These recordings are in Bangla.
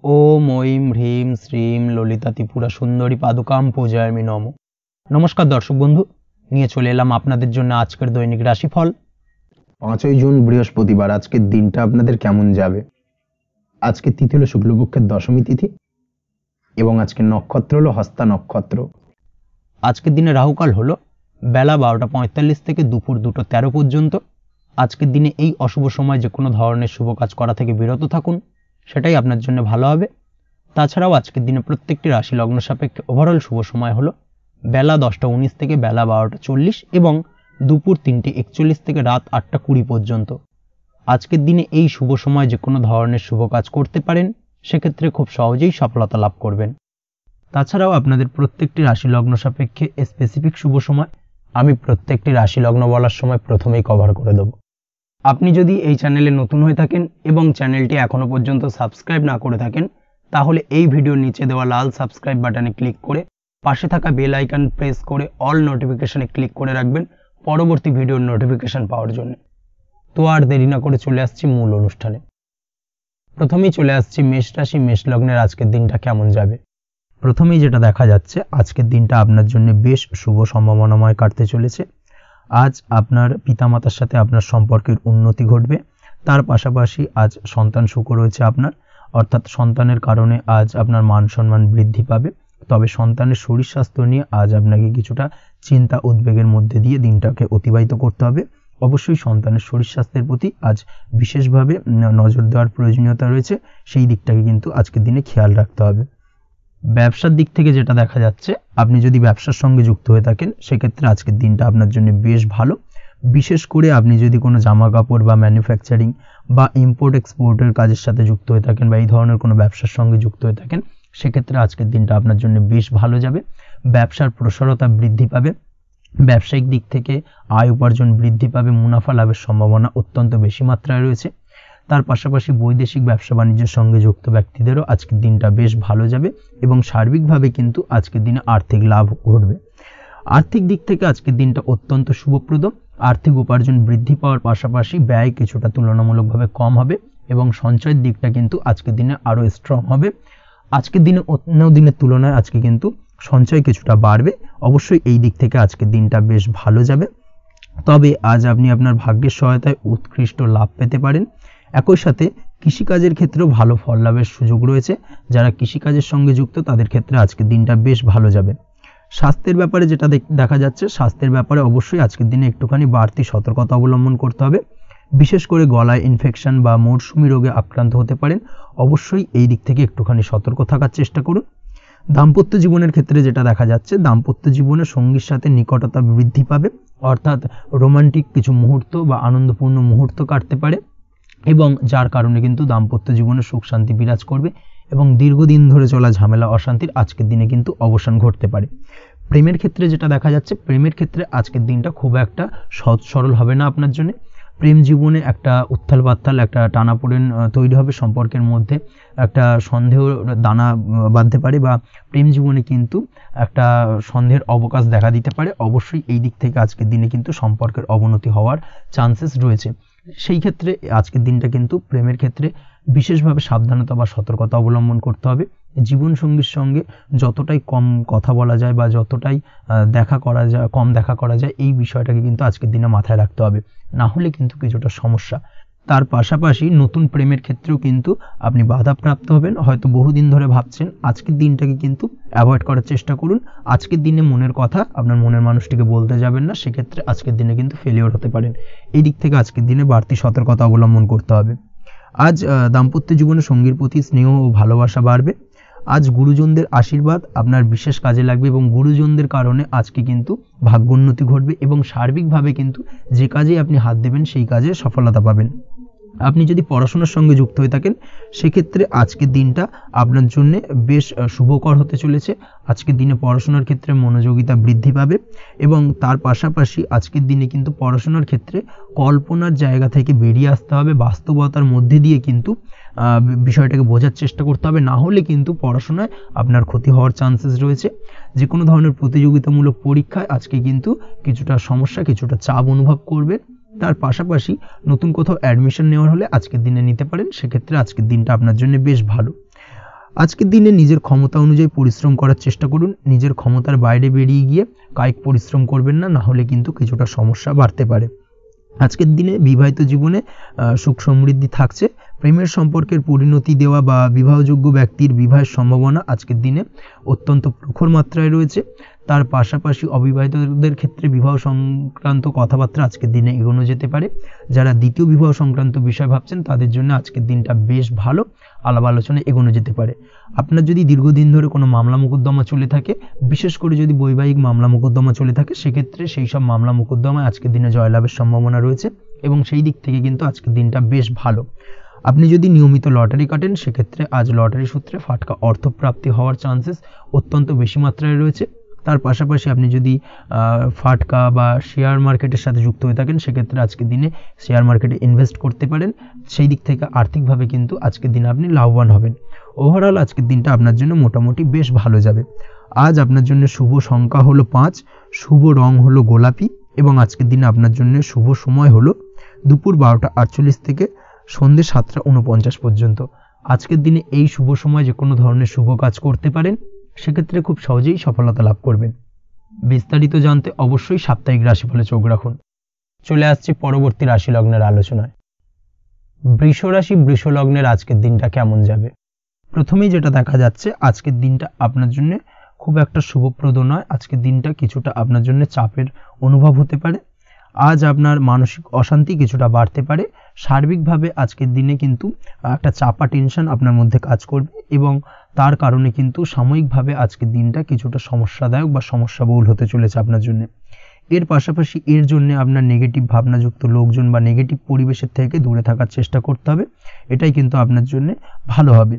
ওম ঐম হ্রিম শ্রীম ললিতা ত্রিপুরা সুন্দরী পাদুকাম পূজায়ামি নম। নমস্কার দর্শক বন্ধু, নিয়ে চলে এলাম আপনাদের জন্য আজকের দৈনিক রাশিফল 5ই জুন বৃহস্পতিবার। আজকের দিনটা আপনাদের কেমন যাবে? আজকে তিথি হলো শুক্লপক্ষের দশমী তিথি এবং আজকের নক্ষত্র হলো হস্তা নক্ষত্র। আজকের দিনে রাহুকাল হলো বেলা 12টা 45 থেকে দুপুর 2টা 13 পর্যন্ত। আজকের দিনে এই অশুভ সময় যে কোনো ধরনের শুভ কাজ করা থেকে বিরত থাকুন, সেটাই আপনার জন্য ভালো হবে। তাছাড়াও আজকের দিনে প্রত্যেকটি রাশি লগ্ন সাপেক্ষে ওভারঅল শুভ সময় হলো বেলা 10টা 19 থেকে বেলা 12টা 40 এবং দুপুর 3টে 41 থেকে রাত 8টা 20 পর্যন্ত। আজকের দিনে এই শুভ সময় যে কোনো ধরনের শুভ কাজ করতে পারেন, সেক্ষেত্রে খুব সহজেই সফলতা লাভ করবেন। তাছাড়াও আপনাদের প্রত্যেকটি রাশি লগ্ন সাপেক্ষে স্পেসিফিক শুভ সময় আমি প্রত্যেকটি রাশি লগ্ন বলার সময় প্রথমেই কভার করে দেব। আপনি যদি এই চ্যানেলে নতুন হয়ে থাকেন এবং চ্যানেলটি এখনো পর্যন্ত সাবস্ক্রাইব না করে থাকেন, তাহলে এই ভিডিওর নিচে দেওয়া লাল সাবস্ক্রাইব বাটনে ক্লিক করে পাশে থাকা বেল আইকন প্রেস করে অল নোটিফিকেশনে ক্লিক করে রাখবেন পরবর্তী ভিডিওর নোটিফিকেশন পাওয়ার জন্য। তো আর দেরি না করে চলে আসছি মূল অনুষ্ঠানে। প্রথমেই চলে আসছি মেষ রাশি মেষ লগ্নের আজকের দিনটা কেমন যাবে। প্রথমেই যেটা দেখা যাচ্ছে, আজকের দিনটা আপনার জন্য বেশ শুভ সম্ভাবনাময় কাটতে চলেছে। আজ আপনার পিতামাতার সাথে আপনার সম্পর্কের উন্নতি ঘটবে। তার পাশাপাশি আজ সন্তান সুখ রয়েছে আপনার, অর্থাৎ সন্তানের কারণে আজ আপনার মান সম্মান বৃদ্ধি পাবে। তবে সন্তানের শরীর স্বাস্থ্য নিয়ে আজ আপনাকে কিছুটা চিন্তা উদ্বেগের মধ্যে দিয়ে দিনটাকে অতিবাহিত করতে হবে। অবশ্যই সন্তানের শরীর স্বাস্থ্যের প্রতি আজ বিশেষভাবে নজর দেওয়ার প্রয়োজনীয়তা রয়েছে, সেই দিকটাকে কিন্তু আজকের দিনে খেয়াল রাখতে হবে। ব্যবসার দিক থেকে যেটা দেখা যাচ্ছে, আপনি যদি ব্যবসার সঙ্গে যুক্ত হয়ে থাকেন, সেক্ষেত্রে আজকের দিনটা আপনার জন্য বেশ ভালো। বিশেষ করে আপনি যদি কোনো জামা কাপড় বা ম্যানুফ্যাকচারিং বা ইম্পোর্ট এক্সপোর্টের কাজের সাথে যুক্ত হয়ে থাকেন বা এই ধরনের কোনো ব্যবসার সঙ্গে যুক্ত হয়ে থাকেন, সেক্ষেত্রে আজকের দিনটা আপনার জন্য বেশ ভালো যাবে। ব্যবসার প্রসারতা বৃদ্ধি পাবে, ব্যবসায়িক দিক থেকে আয় উপার্জন বৃদ্ধি পাবে, মুনাফা লাভের সম্ভাবনা অত্যন্ত বেশি মাত্রায় রয়েছে। তার পাশাপাশি বৈদেশিক ব্যবসা বাণিজ্যের সঙ্গে যুক্ত ব্যক্তিদেরও আজকের দিনটা বেশ ভালো যাবে এবং সার্বিকভাবে কিন্তু আজকের দিনে আর্থিক লাভ ঘটবে। আর্থিক দিক থেকে আজকের দিনটা অত্যন্ত শুভপ্রদ। আর্থিক উপার্জন বৃদ্ধি পাওয়ার পাশাপাশি ব্যয় কিছুটা তুলনামূলকভাবে কম হবে এবং সঞ্চয়ের দিকটা কিন্তু আজকের দিনে আরও স্ট্রং হবে। আজকের দিনে অন্য দিনের তুলনায় আজকে কিন্তু সঞ্চয় কিছুটা বাড়বে। অবশ্যই এই দিক থেকে আজকের দিনটা বেশ ভালো যাবে। তবে আজ আপনি আপনার ভাগ্যের সহায়তায় উৎকৃষ্ট লাভ পেতে পারেন। একই সাথে কৃষিকাজের ক্ষেত্রেও ভালো ফল লাভের সুযোগ রয়েছে। যারা কৃষিকাজের সঙ্গে যুক্ত তাদের ক্ষেত্রে আজকের দিনটা বেশ ভালো যাবে। স্বাস্থ্যের ব্যাপারে যেটা দেখা যাচ্ছে, স্বাস্থ্যের ব্যাপারে অবশ্যই আজকের দিনে একটুখানি বাড়তি সতর্কতা অবলম্বন করতে হবে। বিশেষ করে গলায় ইনফেকশন বা মৌসুমি রোগে আক্রান্ত হতে পারেন। অবশ্যই এই দিক থেকে একটুখানি সতর্ক থাকার চেষ্টা করুন। দাম্পত্য জীবনের ক্ষেত্রে যেটা দেখা যাচ্ছে, দাম্পত্য জীবনে সঙ্গীর সাথে নিকটতা বৃদ্ধি পাবে, অর্থাৎ রোমান্টিক কিছু মুহূর্ত বা আনন্দপূর্ণ মুহূর্ত কাটতে পারে এবং যার কারণে কিন্তু দাম্পত্য জীবনে সুখ শান্তি বিরাজ করবে এবং দীর্ঘদিন ধরে চলা ঝামেলা অশান্তির আজকের দিনে কিন্তু অবসান ঘটতে পারে। প্রেমের ক্ষেত্রে যেটা দেখা যাচ্ছে, প্রেমের ক্ষেত্রে আজকের দিনটা খুব একটা সহজ সরল হবে না আপনার জন্য। প্রেম জীবনে একটা উত্থাল পাত্থাল একটা টানাপোড়েন তৈরি হবে, সম্পর্কের মধ্যে একটা সন্দেহ দানা বাঁধতে পারে বা প্রেম জীবনে কিন্তু একটা সন্দেহের অবকাশ দেখা দিতে পারে। অবশ্যই এই দিক থেকে আজকের দিনে কিন্তু সম্পর্কের অবনতি হওয়ার চান্সেস রয়েছে। সেই ক্ষেত্রে আজকের দিনটা কিন্তু প্রেমের ক্ষেত্রে বিশেষভাবে সাবধানতা বা সতর্কতা অবলম্বন করতে হবে। জীবনসঙ্গীর সঙ্গে যতটাই কম কথা বলা যায় বা যতটাই কম দেখা করা যায়, এই বিষয়টাকে কিন্তু আজকের দিনে মাথায় রাখতে হবে, না হলে কিন্তু কিছুটা সমস্যা। তার পাশাপাশি নতুন প্রেমের ক্ষেত্রেও কিন্তু আপনি বাধাপ্রাপ্ত হবেন। হয়তো বহুদিন ধরে ভাবছেন, আজকের দিনটাকে কিন্তু অ্যাভয়েড করার চেষ্টা করুন। আজকের দিনে মনের কথা আপনার মনের মানুষটিকে বলতে যাবেন না, সেক্ষেত্রে আজকের দিনে কিন্তু ফেলিওর হতে পারেন। এই দিক থেকে আজকের দিনে বাড়তি সতর্কতা অবলম্বন করতে হবে। আজ দাম্পত্য জীবনে সঙ্গীর প্রতি স্নেহ ও ভালোবাসা বাড়বে। আজ গুরুজনদের আশীর্বাদ আপনার বিশেষ কাজে লাগবে এবং গুরুজনদের কারণে আজকে কিন্তু ভাগ্যোন্নতি ঘটবে এবং সার্বিকভাবে কিন্তু যে কাজে আপনি হাত দেবেন সেই কাজে সফলতা পাবেন। আপনি যদি পড়াশোনার সঙ্গে যুক্ত হয়ে থাকেন, সেক্ষেত্রে আজকের দিনটা আপনার জন্য বেশ শুভকর হতে চলেছে। আজকের দিনে পড়াশোনার ক্ষেত্রে মনোযোগিতা বৃদ্ধি পাবে এবং তার পাশাপাশি আজকের দিনে কিন্তু পড়াশোনার ক্ষেত্রে কল্পনার জায়গা থেকে বেরিয়ে আসতে হবে, বাস্তবতার মধ্যে দিয়ে কিন্তু বিষয়টাকে বোঝার চেষ্টা করতে হবে, না হলে কিন্তু পড়াশোনায় আপনার ক্ষতি হওয়ার চান্সেস রয়েছে। যে কোনো ধরনের প্রতিযোগিতামূলক পরীক্ষায় আজকে কিন্তু কিছুটা সমস্যা, কিছুটা চাপ অনুভব করবে। তার পাশাপাশি নতুন কোথাও অ্যাডমিশন নেওয়ার হলে আজকের দিনে নিতে পারেন, সেক্ষেত্রে আজকের দিনটা আপনার জন্য বেশ ভালো। আজকের দিনে নিজের ক্ষমতা অনুযায়ী পরিশ্রম করার চেষ্টা করুন, নিজের ক্ষমতার বাইরে বেরিয়ে গিয়ে কায়িক পরিশ্রম করবেন না, না হলে কিন্তু কিছুটা সমস্যা বাড়তে পারে। আজকের দিনে বিবাহিত জীবনে সুখ সমৃদ্ধি থাকছে। প্রেমের সম্পর্কের পরিণতি দেওয়া বা বিবাহযোগ্য ব্যক্তির বিবাহের সম্ভাবনা আজকের দিনে অত্যন্ত প্রখর মাত্রায় রয়েছে। তার পাশাপাশি অবিবাহিতদের ক্ষেত্রে বিবাহ সংক্রান্ত কথাবার্তা আজকের দিনে এগোনো যেতে পারে। যারা দ্বিতীয় বিবাহ সংক্রান্ত বিষয় ভাবছেন তাদের জন্য আজকের দিনটা বেশ ভালো, আলাপ আলোচনায় এগোনো যেতে পারে। আপনার যদি দীর্ঘদিন ধরে কোনো মামলা মোকদ্দমা চলে থাকে, বিশেষ করে যদি বৈবাহিক মামলা মোকদ্দমা চলে থাকে, সেক্ষেত্রে সেই সব মামলা মোকদ্দমায় আজকের দিনে জয়লাভের সম্ভাবনা রয়েছে এবং সেই দিক থেকে কিন্তু আজকের দিনটা বেশ ভালো। আপনি যদি নিয়মিত লটারি কাটেন, সেক্ষেত্রে আজ লটারি সূত্রে ফাটকা অর্থপ্রাপ্তি হওয়ার চান্সেস অত্যন্ত বেশি মাত্রায় রয়েছে। তার পাশাপাশি আপনি যদি ফাটকা বা শেয়ার মার্কেটের সাথে যুক্ত হয়ে থাকেন, সেক্ষেত্রে আজকের দিনে শেয়ার মার্কেটে ইনভেস্ট করতে পারেন। সেই দিক থেকে আর্থিকভাবে কিন্তু আজকের দিনে আপনি লাভবান হবেন। ওভারঅল আজকের দিনটা আপনার জন্য মোটামুটি বেশ ভালো যাবে। আজ আপনার জন্য শুভ সংখ্যা হলো 5, শুভ রং হলো গোলাপি এবং আজকের দিনে আপনার জন্য শুভ সময় হলো দুপুর 12:48 থেকে সন্ধ্যে 7:49 পর্যন্ত। আজকের দিনে এই শুভ সময় যে কোনো ধরনের শুভ কাজ করতে পারেন, সেক্ষেত্রে খুব সহজেই সফলতা লাভ করবেন। বিস্তারিত জানতে অবশ্যই সাপ্তাহিক রাশিফলে চোখ রাখুন। চলে আসছি পরবর্তী রাশি লগ্নের আলোচনায়। বৃষ রাশি, বৃষ লগ্নের আজকের দিনটা কেমন যাবে? প্রথমেই যেটা দেখা যাচ্ছে, আজকের দিনটা আপনার জন্য খুব একটা শুভপ্রদ নয়। আজকের দিনটা কিছুটা আপনার জন্য চাপের অনুভব হতে পারে। আজ আপনার মানসিক অশান্তি কিছুটা বাড়তে পারে। সার্বিকভাবে আজকের দিনে কিন্তু একটা চাপা টেনশন আপনার মধ্যে কাজ করবে এবং তার কারণে কিন্তু সাময়িকভাবে আজকের দিনটা কিছুটা সমস্যাদায়ক বা সমস্যাবহুল হতে চলেছে আপনার জন্য। এর পাশাপাশি এর জন্য আপনার নেগেটিভ ভাবনাযুক্ত লোকজন বা নেগেটিভ পরিবেশের থেকে দূরে থাকার চেষ্টা করতে হবে। এটাই কিন্তু আপনার জন্য ভালো হবে।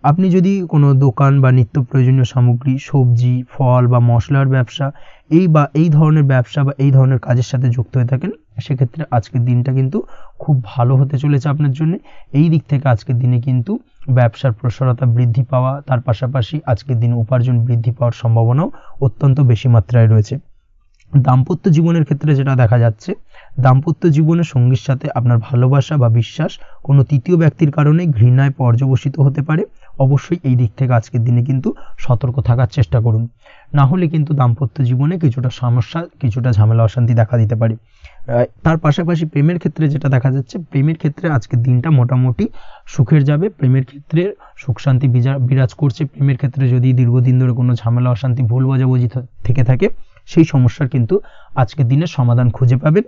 আপনি যদি কোনো দোকান বা নিত্য প্রয়োজনীয় সামগ্রী, সবজি, ফল বা মশলার ব্যবসা এই ধরনের ব্যবসা বা এই ধরনের কাজের সাথে যুক্ত হয়ে থাকেন, সেক্ষেত্রে আজকের দিনটা কিন্তু খুব ভালো হতে চলেছে আপনার জন্য। এই দিক থেকে আজকের দিনে কিন্তু ব্যবসার প্রসারতা বৃদ্ধি পাওয়া, তার পাশাপাশি আজকের দিনে উপার্জন বৃদ্ধি পাওয়ার সম্ভাবনাও অত্যন্ত বেশি মাত্রায় রয়েছে। দাম্পত্য জীবনের ক্ষেত্রে যেটা দেখা যাচ্ছে, দাম্পত্য জীবনে সঙ্গীর সাথে আপনার ভালোবাসা বা বিশ্বাস কোনো তৃতীয় ব্যক্তির কারণে ঘৃণায় পর্যবসিত হতে পারে। অবশ্যই এই দিক থেকে আজকের দিনে কিন্তু সতর্ক থাকার চেষ্টা করুন, না হলে কিন্তু দাম্পত্য জীবনে কিছুটা সমস্যা, কিছুটা ঝামেলা অশান্তি দেখা দিতে পারে। তার পাশাপাশি প্রেমের ক্ষেত্রে যেটা দেখা যাচ্ছে, প্রেমের ক্ষেত্রে আজকের দিনটা মোটামুটি সুখের যাবে। প্রেমের ক্ষেত্রে সুখ শান্তি বিরাজ করছে। প্রেমের ক্ষেত্রে যদি দীর্ঘদিন ধরে কোনো ঝামেলা অশান্তি, ভুল বোঝাবুঝি থেকে থাকে, সেই সমস্যার কিন্তু আজকের দিনে সমাধান খুঁজে পাবেন।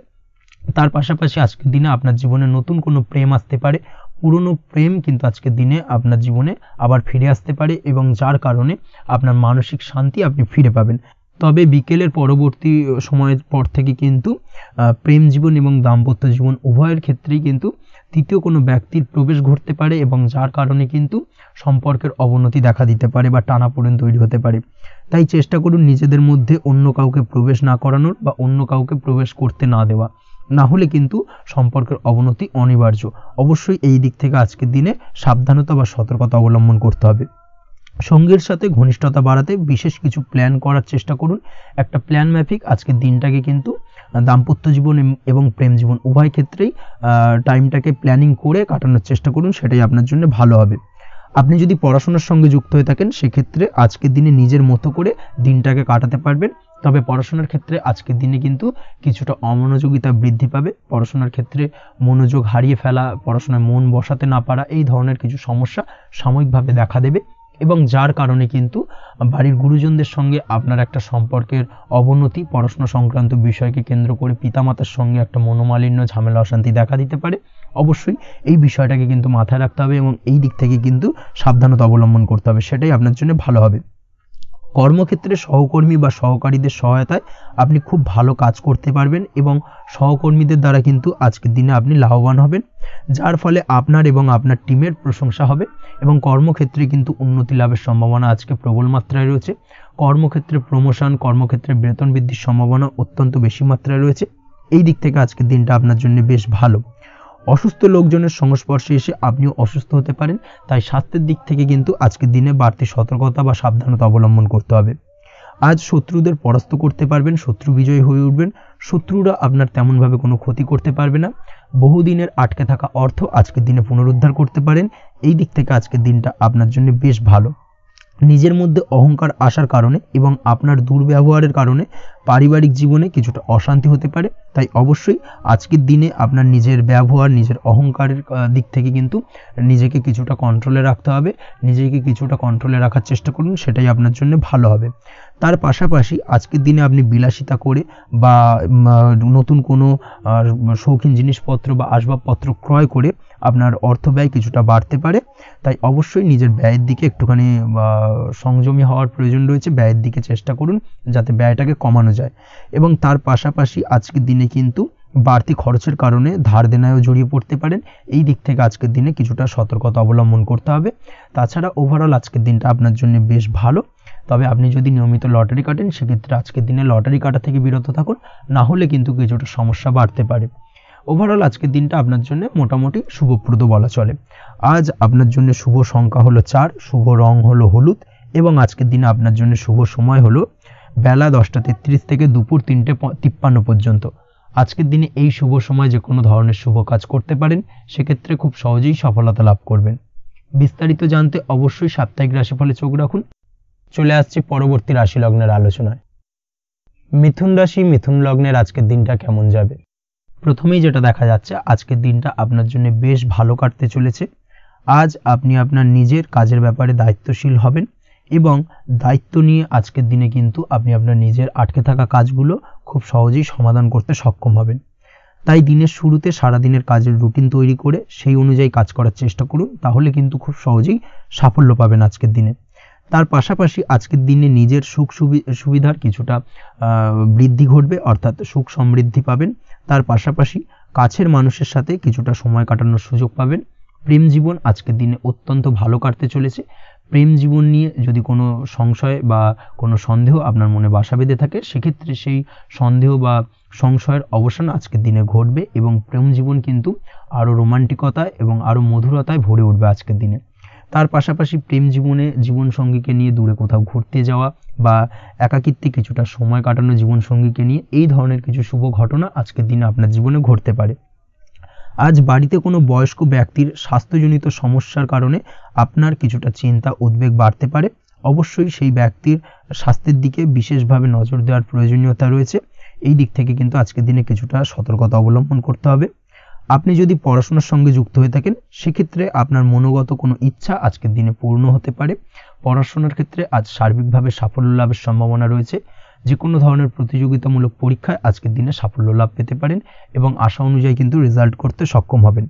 তার পাশাপাশি আজকের দিনে আপনার জীবনে নতুন কোনো প্রেম আসতে পারে। পুরনো প্রেম কিন্তু আজকের দিনে আপনার জীবনে আবার ফিরে আসতে পারে এবং যার কারণে আপনার মানসিক শান্তি আপনি ফিরে পাবেন। তবে বিকেলের পরবর্তী সময়ের পর থেকে কিন্তু প্রেম জীবন এবং দাম্পত্য জীবন উভয়ের ক্ষেত্রেই কিন্তু তৃতীয় কোনো ব্যক্তির প্রবেশ ঘটতে পারে এবং যার কারণে কিন্তু সম্পর্কের অবনতি দেখা দিতে পারে বা টানাপোড়েন তৈরি হতে পারে। তাই চেষ্টা করুন নিজেদের মধ্যে অন্য কাউকে প্রবেশ না করানোর বা অন্য কাউকে প্রবেশ করতে না দেওয়া, না হলে কিন্তু সম্পর্কের অবনতি অনিবার্য। অবশ্যই এই দিক থেকে আজকের দিনে সাবধানতা বা সতর্কতা অবলম্বন করতে হবে। সঙ্গীর সাথে ঘনিষ্ঠতা বাড়াতে বিশেষ কিছু প্ল্যান করার চেষ্টা করুন। একটা প্ল্যান মাফিক আজকের দিনটাকে কিন্তু দাম্পত্য জীবন এবং প্রেম জীবন উভয় ক্ষেত্রেই টাইমটাকে প্ল্যানিং করে কাটানোর চেষ্টা করুন, সেটাই আপনার জন্য ভালো হবে। আপনি যদি পড়াশোনার সঙ্গে যুক্ত হয়ে থাকেন, সেক্ষেত্রে আজকের দিনে নিজের মতো করে দিনটাকে কাটাতে পারবেন। তবে পড়াশোনার ক্ষেত্রে আজকের দিনে কিন্তু কিছুটা অমনোযোগিতা বৃদ্ধি পাবে। পড়াশোনার ক্ষেত্রে মনোযোগ হারিয়ে ফেলা, পড়াশোনায় মন বসাতে না পারা, এই ধরনের কিছু সমস্যা সাময়িকভাবে দেখা দেবে এবং যার কারণে কিন্তু বাড়ির গুরুজনদের সঙ্গে আপনার একটা সম্পর্কের অবনতি, পড়াশোনা সংক্রান্ত বিষয়কে কেন্দ্র করে পিতামাতার সঙ্গে একটা মনোমালিন্য, ঝামেলা অশান্তি দেখা দিতে পারে। অবশ্যই এই বিষয়টাকে কিন্তু মাথায় রাখতে হবে এবং এই দিক থেকে কিন্তু সাবধানতা অবলম্বন করতে হবে, সেটাই আপনার জন্য ভালো হবে। কর্মক্ষেত্রে সহকর্মী বা সহকারীদের সহায়তায় আপনি খুব ভালো কাজ করতে পারবেন এবং সহকর্মীদের দ্বারা কিন্তু আজকের দিনে আপনি লাভবান হবেন, যার ফলে আপনার এবং আপনার টিমের প্রশংসা হবে এবং কর্মক্ষেত্রে কিন্তু উন্নতি লাভের সম্ভাবনা আজকে প্রবল মাত্রায় রয়েছে। কর্মক্ষেত্রে প্রমোশন, কর্মক্ষেত্রে বেতন বৃদ্ধির সম্ভাবনা অত্যন্ত বেশি মাত্রায় রয়েছে। এই দিক থেকে আজকের দিনটা আপনার জন্য বেশ ভালো। অসুস্থ লোকজনের সংস্পর্শে এসে আপনিও অসুস্থ হতে পারেন, তাই স্বাস্থ্যের দিক থেকে কিন্তু আজকের দিনে বাড়তি সতর্কতা বা সাবধানতা অবলম্বন করতে হবে। আজ শত্রুদের পরাস্ত করতে পারবেন, শত্রু বিজয়ী হয়ে উঠবেন। শত্রুরা আপনার তেমনভাবে কোনো ক্ষতি করতে পারবে না। বহুদিনের আটকে থাকা অর্থ আজকের দিনে পুনরুদ্ধার করতে পারেন। এই দিক থেকে আজকের দিনটা আপনার জন্য বেশ ভালো। নিজের মধ্যে অহংকার আসার কারণে এবং আপনার দুর্ব্যবহারের কারণে পারিবারিক জীবনে কিছুটা অশান্তি হতে পারে। তাই অবশ্যই আজকের দিনে আপনার নিজের ব্যবহার, নিজের অহংকারের দিক থেকে কিন্তু নিজেকে কিছুটা কন্ট্রোলে রাখতে হবে। নিজেকে কিছুটা কন্ট্রোলে রাখার চেষ্টা করুন, সেটাই আপনার জন্য ভালো হবে। তার পাশাপাশি আজকের দিনে আপনি বিলাসিতা করে বা নতুন কোনো শৌখিন জিনিসপত্র বা আসবাবপত্র ক্রয় করে আপনার অর্থ ব্যয় কিছুটা বাড়তে পারে। তাই অবশ্যই নিজের ব্যয়ের দিকে একটুখানি সংযমী হওয়ার প্রয়োজন রয়েছে। ব্যয়ের দিকে চেষ্টা করুন যাতে ব্যয়টাকে কমানো যায়। এবং তার পাশাপাশি আজকের দিনে কিন্তু বাড়তি খরচের কারণে ধার দেনায়ও জড়িয়ে পড়তে পারেন। এই দিক থেকে আজকের দিনে কিছুটা সতর্কতা অবলম্বন করতে হবে। তাছাড়া ওভারঅল আজকের দিনটা আপনার জন্য বেশ ভালো। তবে আপনি যদি নিয়মিত লটারি কাটেন সেক্ষেত্রে আজকের দিনে লটারি কাটা থেকে বিরত থাকুন, না হলে কিন্তু কিছুটা সমস্যা বাড়তে পারে। ওভারঅল আজকের দিনটা আপনার জন্য মোটামুটি শুভপ্রদ বলা চলে। আজ আপনার জন্য শুভ সংখ্যা হলো 4, শুভ রং হলো হলুদ এবং আজকের দিনে আপনার জন্য শুভ সময় হলো বেলা 10:33 থেকে দুপুর 3:53 পর্যন্ত। আজকের দিনে এই শুভ সময় যে কোনো ধরনের শুভ কাজ করতে পারেন, সেক্ষেত্রে খুব সহজেই সফলতা লাভ করবেন। বিস্তারিত জানতে অবশ্যই সাপ্তাহিক রাশিফলে চোখ রাখুন। চলে আসছি পরবর্তী রাশি লগ্নের আলোচনায়। মিথুন রাশি, মিথুন লগ্নের আজকের দিনটা কেমন যাবে? প্রথমেই যেটা দেখা যাচ্ছে, আজকের দিনটা আপনার জন্য বেশ ভালো কাটতে চলেছে। আজ আপনি আপনার নিজের কাজের ব্যাপারে দায়িত্বশীল হবেন এবং দায়িত্ব নিয়ে আজকের দিনে কিন্তু আপনি আপনার নিজের আটকে থাকা কাজগুলো খুব সহজেই সমাধান করতে সক্ষম হবেন। তাই দিনের শুরুতে সারাদিনের কাজের রুটিন তৈরি করে সেই অনুযায়ী কাজ করার চেষ্টা করুন, তাহলে কিন্তু খুব সহজেই সাফল্য পাবেন আজকের দিনে। তার পাশাপাশি আজকের দিনে নিজের সুখ সুবিধার কিছুটা বৃদ্ধি ঘটবে, অর্থাৎ সুখ সমৃদ্ধি পাবেন। তার পাশাপাশি কাছের মানুষের সাথে কিছুটা সময় কাটানোর সুযোগ পাবেন। প্রেম জীবন আজকের দিনে অত্যন্ত ভালো কাটতে চলেছে। প্রেম জীবন নিয়ে যদি কোনো সংশয় বা কোনো সন্দেহ আপনার মনে বাসা বেঁধে থাকে, সেক্ষেত্রে সেই সন্দেহ বা সংশয়ের অবসান আজকের দিনে ঘটবে এবং প্রেম জীবন কিন্তু আরও রোমান্টিকতায় এবং আরও মধুরতায় ভরে উঠবে আজকের দিনে। তার পাশাপাশি প্রেম জীবনে জীবনসঙ্গীকে নিয়ে দূরে কোথাও ঘুরতে যাওয়া বা একাকিত্বে কিছুটা সময় কাটানো জীবনসঙ্গীকে নিয়ে, এই ধরনের কিছু শুভ ঘটনা আজকের দিনে আপনার জীবনে ঘটতে পারে। আজ বাড়িতে কোনো বয়স্ক ব্যক্তির স্বাস্থ্যজনিত সমস্যার কারণে আপনার কিছুটা চিন্তা উদ্বেগ বাড়তে পারে। অবশ্যই সেই ব্যক্তির স্বাস্থ্যের দিকে বিশেষভাবে নজর দেওয়ার প্রয়োজনীয়তা রয়েছে। এই দিক থেকে কিন্তু আজকের দিনে কিছুটা সতর্কতা অবলম্বন করতে হবে। আপনি যদি পড়াশোনার সঙ্গে যুক্ত হয়ে থাকেন, সেক্ষেত্রে আপনার মনোগত কোনো ইচ্ছা আজকের দিনে পূর্ণ হতে পারে। পড়াশোনার ক্ষেত্রে আজ সার্বিকভাবে সাফল্য লাভের সম্ভাবনা রয়েছে। যে কোনো ধরনের প্রতিযোগিতামূলক পরীক্ষায় আজকের দিনে সাফল্য লাভ পেতে পারেন এবং আশা অনুযায়ী কিন্তু রেজাল্ট করতে সক্ষম হবেন।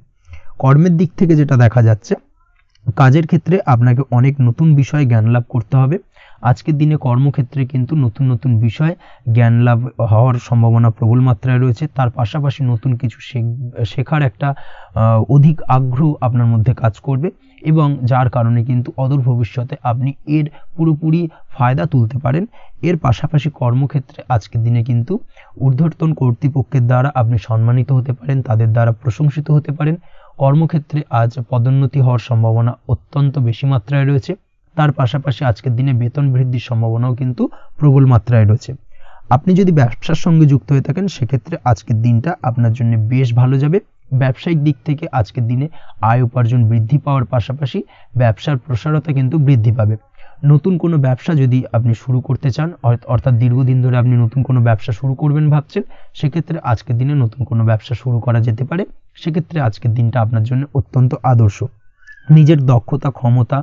কর্মের দিক থেকে যেটা দেখা যাচ্ছে, কাজের ক্ষেত্রে আপনাকে অনেক নতুন বিষয়ে জ্ঞান লাভ করতে হবে। আজকের দিনে কর্মক্ষেত্রে কিন্তু নতুন নতুন বিষয় জ্ঞান লাভ হওয়ার সম্ভাবনা প্রবল মাত্রায় রয়েছে। তার পাশাপাশি নতুন কিছু শেখার একটা অধিক আগ্রহ আপনার মধ্যে কাজ করবে এবং যার কারণে কিন্তু অদূর ভবিষ্যতে আপনি এর পুরোপুরি ফায়দা তুলতে পারেন। এর পাশাপাশি কর্মক্ষেত্রে আজকের দিনে কিন্তু ঊর্ধ্বতন কর্তৃপক্ষের দ্বারা আপনি সম্মানিত হতে পারেন, তাদের দ্বারা প্রশংসিত হতে পারেন। কর্মক্ষেত্রে আজ পদোন্নতি হওয়ার সম্ভাবনা অত্যন্ত বেশি মাত্রায় রয়েছে। তার পাশাপাশি আজকের দিনে বেতন বৃদ্ধির সম্ভাবনাও কিন্তু প্রবল মাত্রায় রয়েছে। আপনি যদি ব্যবসার সঙ্গে যুক্ত হয়ে থাকেন, সেক্ষেত্রে আজকের দিনটা আপনার জন্য বেশ ভালো যাবে। ব্যবসায়িক দিক থেকে আজকের দিনে আয় উপার্জন বৃদ্ধি পাওয়ার পাশাপাশি ব্যবসার প্রসারতা কিন্তু বৃদ্ধি পাবে। নতুন কোনো ব্যবসা যদি আপনি শুরু করতে চান, অর্থাৎ দীর্ঘদিন ধরে আপনি নতুন কোনো ব্যবসা শুরু করবেন ভাবছেন, সেক্ষেত্রে আজকের দিনে নতুন কোনো ব্যবসা শুরু করা যেতে পারে। সেক্ষেত্রে আজকের দিনটা আপনার জন্য অত্যন্ত আদর্শ। নিজের দক্ষতা, ক্ষমতা,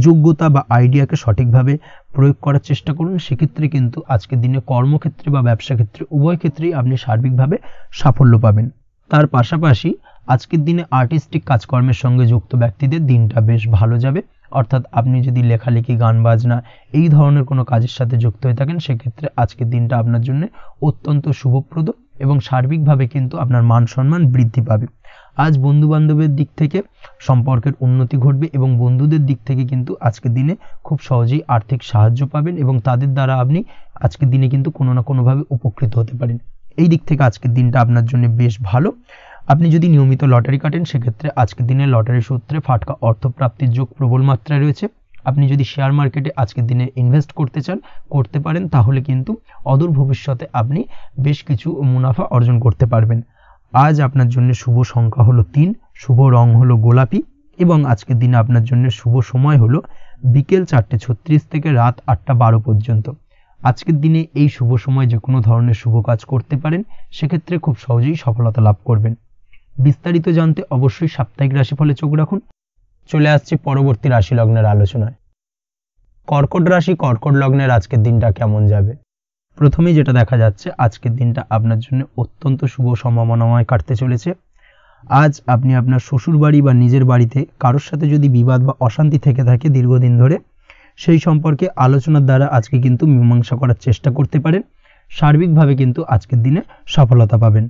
যোগ্যতা বা আইডিয়াকে সঠিকভাবে প্রয়োগ করার চেষ্টা করুন। সেক্ষেত্রে কিন্তু আজকের দিনে কর্মক্ষেত্রে বা ব্যবসা ক্ষেত্রে উভয় ক্ষেত্রেই আপনি সার্বিকভাবে সাফল্য পাবেন। তার পাশাপাশি আজকের দিনে আর্টিস্টিক কাজকর্মের সঙ্গে যুক্ত ব্যক্তিদের দিনটা বেশ ভালো যাবে। অর্থাৎ আপনি যদি লেখালেখি, গান বাজনা এই ধরনের কোনো কাজের সাথে যুক্ত হয়ে থাকেন, সেক্ষেত্রে আজকের দিনটা আপনার জন্য অত্যন্ত শুভপ্রদ এবং সার্বিকভাবে কিন্তু আপনার মান সম্মান বৃদ্ধি পাবে। আজ বন্ধু বান্ধবের দিক থেকে সম্পর্কের উন্নতি ঘটবে এবং বন্ধুদের দিক থেকে কিন্তু আজকের দিনে খুব সহজেই আর্থিক সাহায্য পাবেন এবং তাদের দ্বারা আপনি আজকের দিনে কিন্তু কোনো না কোনোভাবে উপকৃত হতে পারেন। এই দিক থেকে আজকের দিনটা আপনার জন্য বেশ ভালো। আপনি যদি নিয়মিত লটারি কাটেন, সেক্ষেত্রে আজকের দিনে লটারি সূত্রে ফাটকা অর্থপ্রাপ্তির যোগ প্রবল মাত্রায় রয়েছে। আপনি যদি শেয়ার মার্কেটে আজকের দিনে ইনভেস্ট করতে চান করতে পারেন, তাহলে কিন্তু অদূর ভবিষ্যতে আপনি বেশ কিছু মুনাফা অর্জন করতে পারবেন। আজ আপনার জন্য শুভ সংখ্যা হলো 3, শুভ রং হলো গোলাপি এবং আজকের দিনে আপনার জন্য শুভ সময় হলো বিকেল 4:36 থেকে রাত 8:12 পর্যন্ত। আজকের দিনে এই শুভ সময় যে কোনো ধরনের শুভ কাজ করতে পারেন, সেক্ষেত্রে খুব সহজেই সফলতা লাভ করবেন। বিস্তারিত জানতে অবশ্যই সাপ্তাহিক রাশিফলে চোখ রাখুন। চলে আসছি পরবর্তী রাশি লগ্নের আলোচনায়। কর্কট রাশি, কর্কট লগ্নের আজকের দিনটা কেমন যাবে? প্রথমেই যেটা দেখা যাচ্ছে, আজকের দিনটা আপনার জন্য অত্যন্ত শুভ সম্ভাবনাময় কাটতে চলেছে। আজ আপনি আপনার শ্বশুর বাড়ি বা নিজের বাড়িতে কারোর সাথে যদি বিবাদ বা অশান্তি থেকে থাকে দীর্ঘদিন ধরে, সেই সম্পর্কে আলোচনার দ্বারা আজকে কিন্তু মীমাংসা করার চেষ্টা করতে পারেন। সার্বিকভাবে কিন্তু আজকের দিনে সফলতা পাবেন।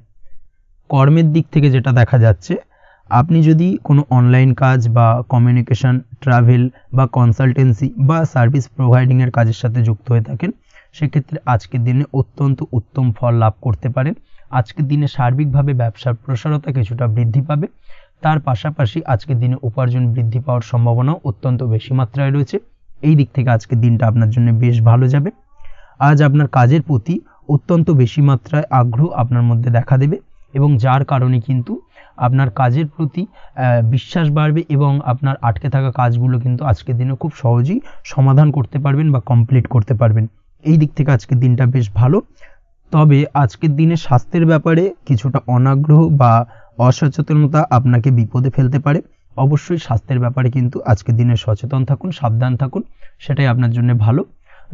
কর্মের দিক থেকে যেটা দেখা যাচ্ছে, আপনি যদি কোনো অনলাইন কাজ বা কমিউনিকেশন, ট্রাভেল বা কনসালটেন্সি বা সার্ভিস প্রোভাইডিংয়ের কাজের সাথে যুক্ত হয়ে থাকেন, সেক্ষেত্রে আজকের দিনে অত্যন্ত উত্তম ফল লাভ করতে পারেন। আজকের দিনে সার্বিকভাবে ব্যবসার প্রসারতা কিছুটা বৃদ্ধি পাবে। তার পাশাপাশি আজকের দিনে উপার্জন বৃদ্ধি পাওয়ার সম্ভাবনাও অত্যন্ত বেশি মাত্রায় রয়েছে। এই দিক থেকে আজকের দিনটা আপনার জন্য বেশ ভালো যাবে। আজ আপনার কাজের প্রতি অত্যন্ত বেশি মাত্রায় আগ্রহ আপনার মধ্যে দেখা দেবে এবং যার কারণে কিন্তু আপনার কাজের প্রতি বিশ্বাস বাড়বে এবং আপনার আটকে থাকা কাজগুলো কিন্তু আজকের দিনে খুব সহজেই সমাধান করতে পারবেন বা কমপ্লিট করতে পারবেন। এই দিক থেকে আজকের দিনটা বেশ ভালো। তবে আজকের দিনে স্বাস্থ্যের ব্যাপারে কিছুটা অনাগ্রহ বা অসচেতনতা আপনাকে বিপদে ফেলতে পারে। অবশ্যই স্বাস্থ্যের ব্যাপারে কিন্তু আজকের দিনে সচেতন থাকুন, সাবধান থাকুন, সেটাই আপনার জন্য ভালো।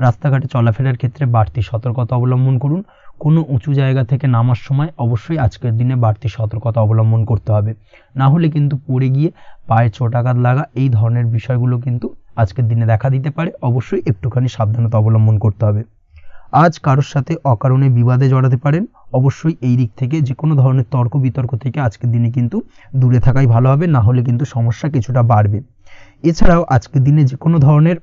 রাস্তাঘাটে চলাফেরার ক্ষেত্রে বাড়তি সতর্কতা অবলম্বন করুন। কোনো উঁচু জায়গা থেকে নামার সময় অবশ্যই আজকের দিনে বাড়তি সতর্কতা অবলম্বন করতে হবে, না হলে কিন্তু পড়ে গিয়ে পায়ে চোটাঘাত লাগা এই ধরনের বিষয়গুলো কিন্তু আজকের দিনে দেখা দিতে পারে। অবশ্যই একটুখানি সাবধানতা অবলম্বন করতে হবে। আজ কারোর সাথে অকারণে বিবাদে জড়াতে পারেন। অবশ্যই এই দিক থেকে যে কোনো ধরনের তর্ক বিতর্ক থেকে আজকের দিনে কিন্তু দূরে থাকাই ভালো হবে, না হলে কিন্তু সমস্যা কিছুটা বাড়বে। এছাড়াও আজকের দিনে যে কোনো ধরনের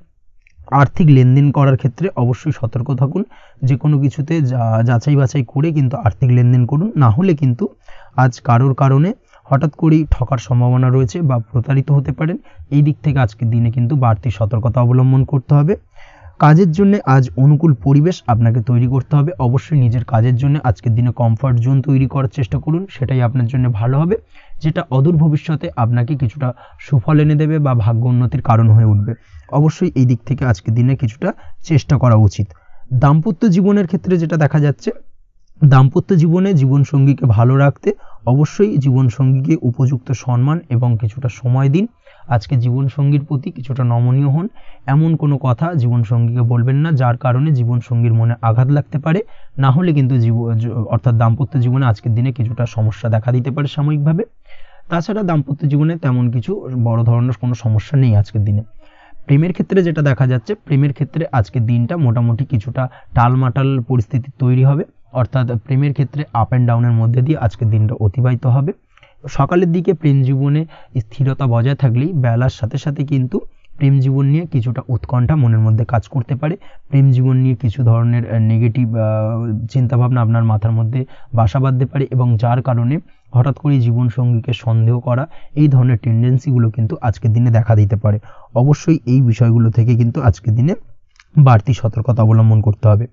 আর্থিক লেনদেন করার ক্ষেত্রে অবশ্যই সতর্ক থাকুন। যে কোনো কিছুতে যাচাই বাছাই করে কিন্তু আর্থিক লেনদেন করুন, না হলে কিন্তু আজ কারোর কারণে হঠাৎ করেই ঠকার সম্ভাবনা রয়েছে বা প্রতারিত হতে পারেন। এই দিক থেকে আজকের দিনে কিন্তু বাড়তি সতর্কতা অবলম্বন করতে হবে। কাজের জন্য আজ অনুকূল পরিবেশ আপনাকে তৈরি করতে হবে। অবশ্যই নিজের কাজের জন্য আজকের দিনে কমফর্ট জোন তৈরি করার চেষ্টা করুন, সেটাই আপনার জন্য ভালো হবে, যেটা অদূর ভবিষ্যতে আপনাকে কিছুটা সুফল এনে দেবে বা ভাগ্য উন্নতির কারণ হয়ে উঠবে। অবশ্যই এই দিক থেকে আজকের দিনে কিছুটা চেষ্টা করা উচিত। দাম্পত্য জীবনের ক্ষেত্রে যেটা দেখা যাচ্ছে, দাম্পত্য জীবনে জীবনসঙ্গীকে ভালো রাখতে অবশ্যই জীবনসঙ্গীকে উপযুক্ত সম্মান এবং কিছুটা সময় দিন। আজকে জীবনসঙ্গীর প্রতি কিছুটা নমনীয় হন। এমন কোনো কথা জীবনসঙ্গীকে বলবেন না যার কারণে জীবনসঙ্গীর মনে আঘাত লাগতে পারে, না হলে কিন্তু অর্থাৎ দাম্পত্য জীবনে আজকের দিনে কিছুটা সমস্যা দেখা দিতে পারে সাময়িকভাবে। তাছাড়া দাম্পত্য জীবনে তেমন কিছু বড় ধরনের কোনো সমস্যা নেই আজকের দিনে। প্রেমের ক্ষেত্রে যেটা দেখা যাচ্ছে, প্রেমের ক্ষেত্রে আজকের দিনটা মোটামুটি কিছুটা টালমাটাল পরিস্থিতি তৈরি হবে, অর্থাৎ প্রেমের ক্ষেত্রে আপ অ্যান্ড ডাউনের মধ্যে দিয়ে আজকের দিনটা অতিবাহিত হবে। সকালের দিকে প্রেম জীবনে স্থিরতা বজায় থাকলেই বেলার সাথে সাথে কিন্তু প্রেম জীবন নিয়ে কিছুটা উৎকণ্ঠা মনের মধ্যে কাজ করতে পারে। প্রেম জীবন নিয়ে কিছু ধরনের নেগেটিভ চিন্তাভাবনা আপনার মাথার মধ্যে বাসা বাঁধতে পারে এবং যার কারণে হঠাৎ করে জীবনসঙ্গীকে সন্দেহ করা এই ধরনের টেন্ডেন্সিগুলো কিন্তু আজকের দিনে দেখা দিতে পারে। অবশ্যই এই বিষয়গুলো থেকে কিন্তু আজকের দিনে বাড়তি সতর্কতা অবলম্বন করতে হবে।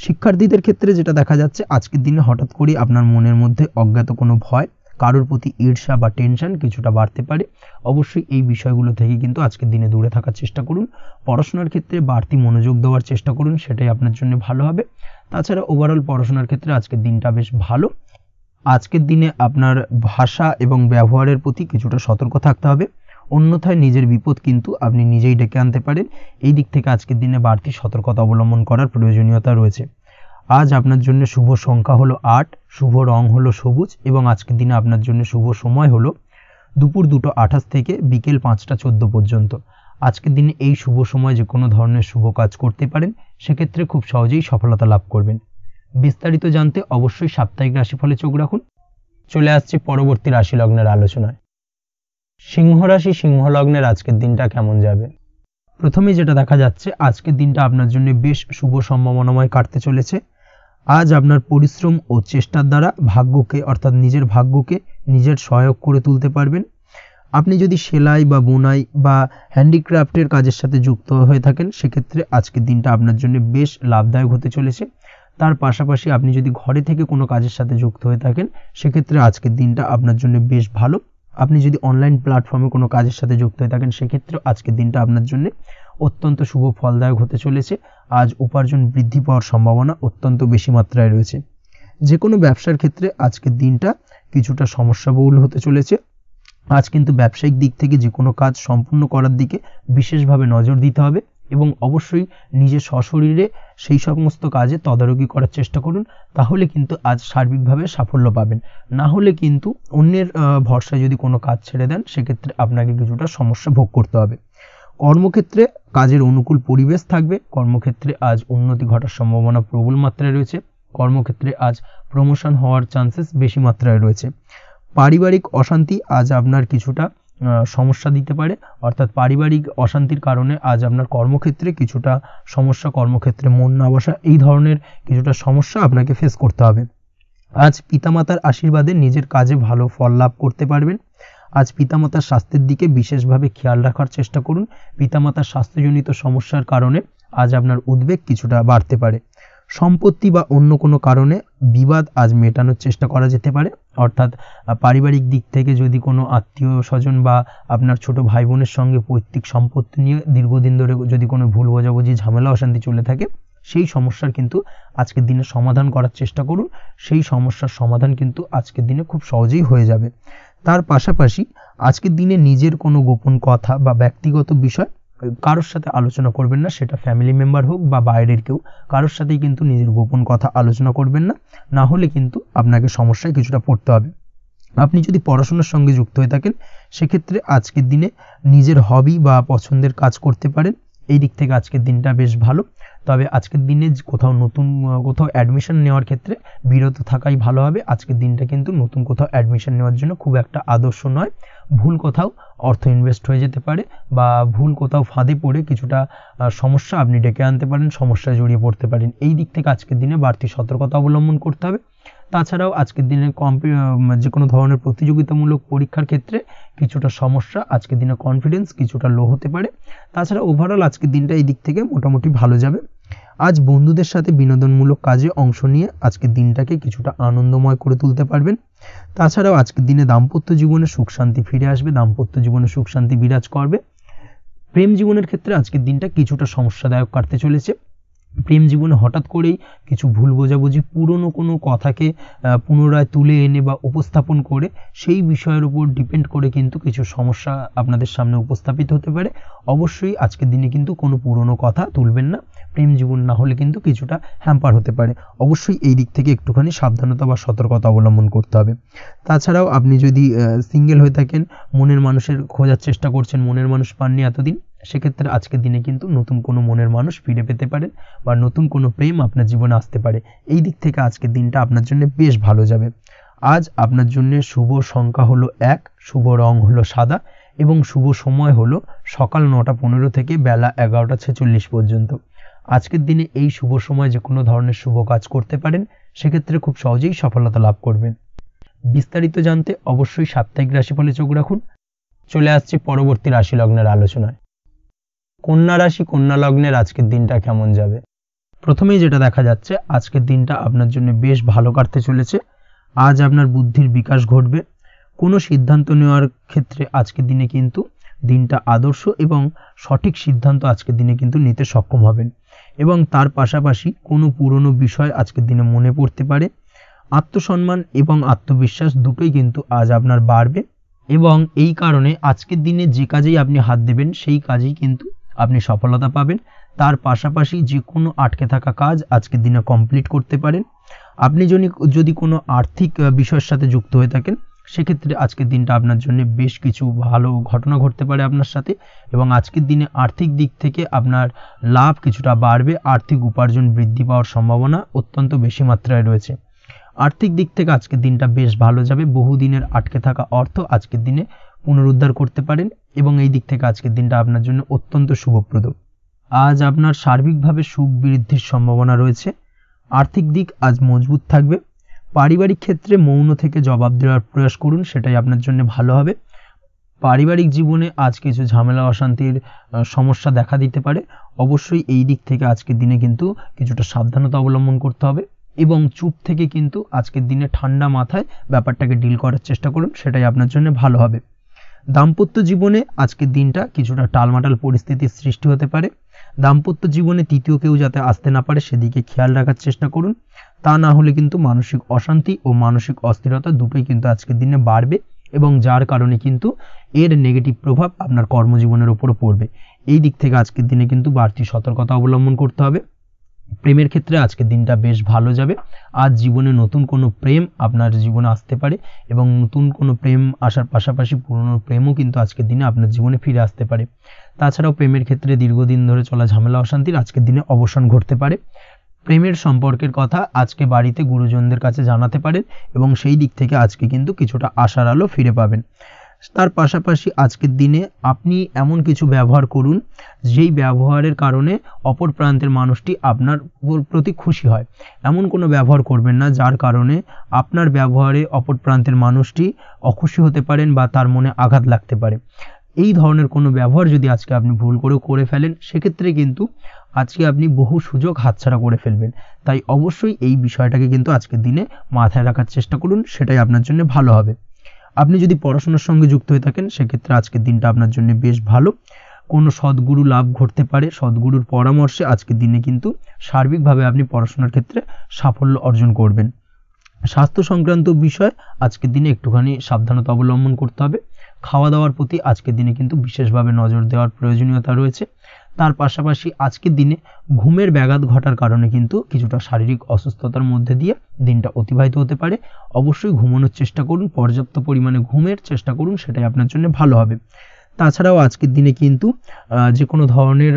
শিক্ষার্থীদের ক্ষেত্রে যেটা দেখা যাচ্ছে, আজকের দিনে হঠাৎ করে আপনার মনের মধ্যে অজ্ঞাত কোনো ভয়, কারোর প্রতি ঈর্ষা বা টেনশন কিছুটা বাড়তে পারে। অবশ্যই এই বিষয়গুলো থেকে কিন্তু আজকের দিনে দূরে থাকার চেষ্টা করুন। পড়াশোনার ক্ষেত্রে বাড়তি মনোযোগ দেওয়ার চেষ্টা করুন, সেটাই আপনার জন্য ভালো হবে। তাছাড়া ওভারঅল পড়াশোনার ক্ষেত্রে আজকের দিনটা বেশ ভালো। আজকের দিনে আপনার ভাষা এবং ব্যবহারের প্রতি কিছুটা সতর্ক থাকতে হবে, অন্যথায় নিজের বিপদ কিন্তু আপনি নিজেই ডেকে আনতে পারেন। এই দিক থেকে আজকের দিনে বাড়তি সতর্কতা অবলম্বন করার প্রয়োজনীয়তা রয়েছে। আজ আপনার জন্য শুভ সংখ্যা হলো 8, শুভ রং হলো সবুজ এবং আজকের দিনে আপনার জন্য শুভ সময় হলো দুপুর 2:28 থেকে বিকেল 5:14 পর্যন্ত। আজকের দিনে এই শুভ সময় যে কোনো ধরনের শুভ কাজ করতে পারেন, সেক্ষেত্রে খুব সহজেই সফলতা লাভ করবেন। বিস্তারিত জানতে অবশ্যই সাপ্তাহিক রাশিফলে চোখ রাখুন। চলে আসছি পরবর্তী রাশি লগ্নের আলোচনায়। সিংহ রাশি, সিংহ লগ্নের আজকের দিনটা কেমন যাবে? প্রথমেই যেটা দেখা যাচ্ছে, আজকের দিনটা আপনার জন্য বেশ শুভ সম্ভাবনাময় কাটতে চলেছে। আজ আপনার পরিশ্রম ও চেষ্টার দ্বারা ভাগ্যকে অর্থাৎ নিজের ভাগ্যকে নিজের সহায়ক করে তুলতে পারবেন। আপনি যদি সেলাই বা বোনাই বা হ্যান্ডিক্রাফটের কাজের সাথে যুক্ত হয়ে থাকেন সেক্ষেত্রে আজকের দিনটা আপনার জন্য বেশ লাভদায়ক হতে চলেছে। তার পাশাপাশি আপনি যদি ঘরে থেকে কোনো কাজের সাথে যুক্ত হয়ে থাকেন সেক্ষেত্রে আজকের দিনটা আপনার জন্য বেশ ভালো। আপনি যদি অনলাইন প্ল্যাটফর্মে কোনো কাজের সাথে যুক্ত হয়ে থাকেন সেক্ষেত্রে আজকের দিনটা আপনার জন্য অত্যন্ত শুভ ফলদায়ক হতে চলেছে। আজ উপার্জন বৃদ্ধি পাওয়ার সম্ভাবনা অত্যন্ত বেশি মাত্রায় রয়েছে। যে কোনো ব্যবসার ক্ষেত্রে আজকের দিনটা কিছুটা সমস্যাবহুল হতে চলেছে। আজ কিন্তু ব্যবসায়িক দিক থেকে যে কোনো কাজ সম্পূর্ণ করার দিকে বিশেষভাবে নজর দিতে হবে এবং অবশ্যই নিজের সশরীরে সেই সমস্ত কাজে তদারকি করার চেষ্টা করুন, তাহলে কিন্তু আজ সার্বিকভাবে সাফল্য পাবেন। না হলে কিন্তু অন্যের ভরসায় যদি কোনো কাজ ছেড়ে দেন সেক্ষেত্রে আপনাকে কিছুটা সমস্যা ভোগ করতে হবে। কর্মক্ষেত্রে কাজের অনুকূল পরিবেশ থাকবে। কর্মক্ষেত্রে আজ উন্নতি ঘটার সম্ভাবনা প্রবল মাত্রায় রয়েছে। কর্মক্ষেত্রে আজ প্রমোশন হওয়ার চান্সেস বেশি মাত্রায় রয়েছে। পারিবারিক অশান্তি আজ আপনার কিছুটা সমস্যা দিতে পারে, অর্থাৎ পারিবারিক অশান্তির কারণে আজ আপনার কর্মক্ষেত্রে কিছুটা সমস্যা, কর্মক্ষেত্রে মন না বসা, এই ধরনের কিছুটা সমস্যা আপনাকে ফেস করতে হবে। আজ পিতামাতার আশীর্বাদে নিজের কাজে ভালো ফল লাভ করতে পারবেন। আজ পিতামাতার স্বাস্থ্যের দিকে বিশেষভাবে খেয়াল রাখার চেষ্টা করুন। পিতামাতার স্বাস্থ্যজনিত সমস্যার কারণে আজ আপনার উদ্বেগ কিছুটা বাড়তে পারে। সম্পত্তি বা অন্য কোনো কারণে বিবাদ আজ মেটানোর চেষ্টা করা যেতে পারে, অর্থাৎ পারিবারিক দিক থেকে যদি কোনো আত্মীয় স্বজন বা আপনার ছোট ভাই বোনের সঙ্গে পৈতৃক সম্পত্তি নিয়ে দীর্ঘদিন ধরে যদি কোনো ভুল বোঝাবুঝি ঝামেলা অশান্তি চলে থাকে সেই সমস্যার কিন্তু আজকের দিনে সমাধান করার চেষ্টা করুন। সেই সমস্যার সমাধান কিন্তু আজকের দিনে খুব সহজেই হয়ে যাবে। তার পাশাপাশি আজকের দিনে নিজের কোনো গোপন কথা বা ব্যক্তিগত বিষয় কারোর সাথে আলোচনা করবেন না, সেটা ফ্যামিলি মেম্বার হোক বা বাইরের কেউ, কারোর সাথেই কিন্তু নিজের গোপন কথা আলোচনা করবেন না, না হলে কিন্তু আপনাকে সমস্যায় কিছুটা পড়তে হবে। আপনি যদি পড়াশোনার সঙ্গে যুক্ত হয়ে থাকেন সেক্ষেত্রে আজকের দিনে নিজের হবি বা পছন্দের কাজ করতে পারেন। এই দিক থেকে আজকের দিনটা বেশ ভালো। তবে আজকের দিনে কোথাও অ্যাডমিশন নেওয়ার ক্ষেত্রে বিরত থাকাই ভালো হবে। আজকের দিনটা কিন্তু নতুন কোথাও অ্যাডমিশন নেওয়ার জন্য খুব একটা আদর্শ নয়। ভুল কোথাও অর্থ ইনভেস্ট হয়ে যেতে পারে বা ভুল কোথাও ফাঁদে পড়ে কিছুটা সমস্যা আপনি ডেকে আনতে পারেন, সমস্যায় জড়িয়ে পড়তে পারেন। এই দিক থেকে আজকের দিনে বাড়তি সতর্কতা অবলম্বন করতে হবে। তাছাড়াও আজকের দিনে যে কোনো ধরনের প্রতিযোগিতামূলক পরীক্ষার ক্ষেত্রে কিছুটা সমস্যা, আজকের দিনে কনফিডেন্স কিছুটা লো হতে পারে। তাছাড়া ওভারঅল আজকের দিনটা এই দিক থেকে মোটামুটি ভালো যাবে। আজ বন্ধুদের সাথে বিনোদনমূলক কাজে অংশ নিয়ে আজকের দিনটাকে কিছুটা আনন্দময় করে তুলতে পারবেন। তাছাড়াও আজকের দিনে দাম্পত্য জীবনে সুখ শান্তি ফিরে আসবে, দাম্পত্য জীবনে সুখ শান্তি বিরাজ করবে। প্রেম জীবনের ক্ষেত্রে আজকের দিনটা কিছুটা সমস্যাদায়ক কাটতে চলেছে। প্রেম জীবনে হঠাৎ করেই কিছু ভুল বোঝাবুঝি, পুরনো কোনো কথাকে পুনরায় তুলে এনে বা উপস্থাপন করে সেই বিষয়ের উপর ডিপেন্ড করে কিন্তু কিছু সমস্যা আপনাদের সামনে উপস্থাপিত হতে পারে। অবশ্যই আজকের দিনে কিন্তু কোনো পুরনো কথা তুলবেন না, প্রেম জীবন না হলে কিন্তু কিছুটা হ্যাম্পার হতে পারে। অবশ্যই এই দিক থেকে একটুখানি সাবধানতা বা সতর্কতা অবলম্বন করতে হবে। তাছাড়াও আপনি যদি সিঙ্গেল হয়ে থাকেন, মনের মানুষের খোঁজার চেষ্টা করছেন, মনের মানুষ পাননি এতদিন, সেক্ষেত্রে আজকের দিনে কিন্তু নতুন কোনো মনের মানুষ ফিরে পেতে পারেন বা নতুন কোনো প্রেম আপনার জীবনে আসতে পারে। এই দিক থেকে আজকের দিনটা আপনার জন্য বেশ ভালো যাবে। আজ আপনার জন্য শুভ সংখ্যা হলো 1, শুভ রং হলো সাদা এবং শুভ সময় হলো সকাল 9:15 থেকে বেলা 11:46 পর্যন্ত। আজকের দিনে এই শুভ সময় যে কোনো ধরনের শুভ কাজ করতে পারেন, সেক্ষেত্রে খুব সহজেই সফলতা লাভ করবেন। বিস্তারিত জানতে অবশ্যই সাপ্তাহিক রাশিফলে চোখ রাখুন। চলে আসছে পরবর্তী রাশি লগ্নের আলোচনায়। কন্যা রাশি, কন্যা লগ্নের আজকের দিনটা কেমন যাবে? প্রথমেই যেটা দেখা যাচ্ছে আজকের দিনটা আপনার জন্য বেশ ভালো কাটতে চলেছে। আজ আপনার বুদ্ধির বিকাশ ঘটবে। কোনো সিদ্ধান্ত নেওয়ার ক্ষেত্রে আজকের দিনে কিন্তু দিনটা আদর্শ এবং সঠিক সিদ্ধান্ত আজকের দিনে কিন্তু নিতে সক্ষম হবেন এবং তার পাশাপাশি কোনো পুরনো বিষয় আজকের দিনে মনে পড়তে পারে। আত্মসম্মান এবং আত্মবিশ্বাস দুটোই কিন্তু আজ আপনার বাড়বে এবং এই কারণে আজকের দিনে যে কাজেই আপনি হাত দেবেন সেই কাজেই কিন্তু আপনি সফলতা পাবেন। তার পাশাপাশি যে কোনো আটকে থাকা কাজ আজকের দিনে কমপ্লিট করতে পারেন। আপনি যদি কোনো আর্থিক বিষয়ের সাথে যুক্ত হয়ে থাকেন সেক্ষেত্রে আজকের দিনটা আপনার জন্য বেশ কিছু ভালো ঘটনা ঘটতে পারে আপনার সাথে এবং আজকের দিনে আর্থিক দিক থেকে আপনার লাভ কিছুটা বাড়বে। আর্থিক উপার্জন বৃদ্ধি পাওয়ার সম্ভাবনা অত্যন্ত বেশি মাত্রায় রয়েছে। আর্থিক দিক থেকে আজকের দিনটা বেশ ভালো যাবে। বহুদিনের আটকে থাকা অর্থ আজকের দিনে পুনরুদ্ধার করতে পারেন এবং এই দিক থেকে আজকের দিনটা আপনার জন্য অত্যন্ত শুভপ্রদ। আজ আপনার সার্বিকভাবে সুখ বৃদ্ধির সম্ভাবনা রয়েছে। আর্থিক দিক আজ মজবুত থাকবে। পারিবারিক ক্ষেত্রে মৌন থেকে জবাব দেওয়ার প্রয়াস করুন, সেটাই আপনার জন্য ভালো হবে। পারিবারিক জীবনে আজ কিছু ঝামেলা অশান্তির সমস্যা দেখা দিতে পারে। অবশ্যই এই দিক থেকে আজকের দিনে কিন্তু কিছুটা সাবধানতা অবলম্বন করতে হবে এবং চুপ থেকে কিন্তু আজকের দিনে ঠান্ডা মাথায় ব্যাপারটাকে ডিল করার চেষ্টা করুন, সেটাই আপনার জন্য ভালো হবে। দাম্পত্য জীবনে আজকের দিনটা কিছুটা টালমাটাল পরিস্থিতির সৃষ্টি হতে পারে। দাম্পত্য জীবনে তৃতীয় কেউ যাতে আসতে না পারে সেদিকে খেয়াল রাখার চেষ্টা করুন, তা না হলে কিন্তু মানসিক অশান্তি ও মানসিক অস্থিরতা দুটোই কিন্তু আজকের দিনে বাড়বে এবং যার কারণে কিন্তু এর নেগেটিভ প্রভাব আপনার কর্মজীবনের উপর পড়বে। এই দিক থেকে আজকের দিনে কিন্তু বাড়তি সতর্কতা অবলম্বন করতে হবে। প্রেমের ক্ষেত্রে আজকের দিনটা বেশ ভালো যাবে। আজ জীবনে নতুন কোনো প্রেম আপনার জীবনে আসতে পারে এবং নতুন কোনো প্রেম আসার পাশাপাশি পুরনো প্রেমও কিন্তু আজকের দিনে আপনার জীবনে ফিরে আসতে পারে। তাছাড়াও প্রেমের ক্ষেত্রে দীর্ঘদিন ধরে চলা ঝামেলা অশান্তির আজকের দিনে অবসান ঘটতে পারে। প্রেমের সম্পর্কের কথা আজকে বাড়িতে গুরুজনদের কাছে জানাতে পারেন এবং সেই দিক থেকে আজকে কিন্তু কিছুটা আশার আলো ফিরে পাবেন। তার পাশাপাশি আজকের দিনে আপনি এমন কিছু ব্যবহার করুন যেই ব্যবহারের কারণে অপর প্রান্তের মানুষটি আপনার প্রতি খুশি হয়। এমন কোনো ব্যবহার করবেন না যার কারণে আপনার ব্যবহারে অপর প্রান্তের মানুষটি অখুশি হতে পারেন বা তার মনে আঘাত লাগতে পারে। এই ধরনের কোনো ব্যবহার যদি আজকে আপনি ভুল করে ফেলেন সেক্ষেত্রে কিন্তু আজকে আপনি বহু সুযোগ হাতছাড়া করে ফেলবেন। তাই অবশ্যই এই বিষয়টাকে কিন্তু আজকের দিনে মাথায় রাখার চেষ্টা করুন, সেটাই আপনার জন্য ভালো হবে। আপনি যদি পড়াশোনার সঙ্গে যুক্ত হয়ে থাকেন সেক্ষেত্রে আজকের দিনটা আপনার জন্য বেশ ভালো। কোনো সদ্গুরু লাভ ঘটতে পারে, সদ্গুরুর পরামর্শে আজকের দিনে কিন্তু সার্বিকভাবে আপনি পড়াশোনার ক্ষেত্রে সাফল্য অর্জন করবেন। স্বাস্থ্য সংক্রান্ত বিষয় আজকের দিনে একটুখানি সাবধানতা অবলম্বন করতে হবে। খাওয়া দাওয়ার প্রতি আজকের দিনে কিন্তু বিশেষভাবে নজর দেওয়ার প্রয়োজনীয়তা রয়েছে। তার পাশাপাশি আজকের দিনে ঘুমের ব্যাঘাত ঘটার কারণে কিন্তু কিছুটা শারীরিক অসুস্থতার মধ্যে দিয়ে দিনটা অতিবাহিত হতে পারে। অবশ্যই ঘুমানোর চেষ্টা করুন, পর্যাপ্ত পরিমাণে ঘুমের চেষ্টা করুন, সেটাই আপনার জন্য ভালো হবে। তাছাড়াও আজকের দিনে কিন্তু যে কোনো ধরনের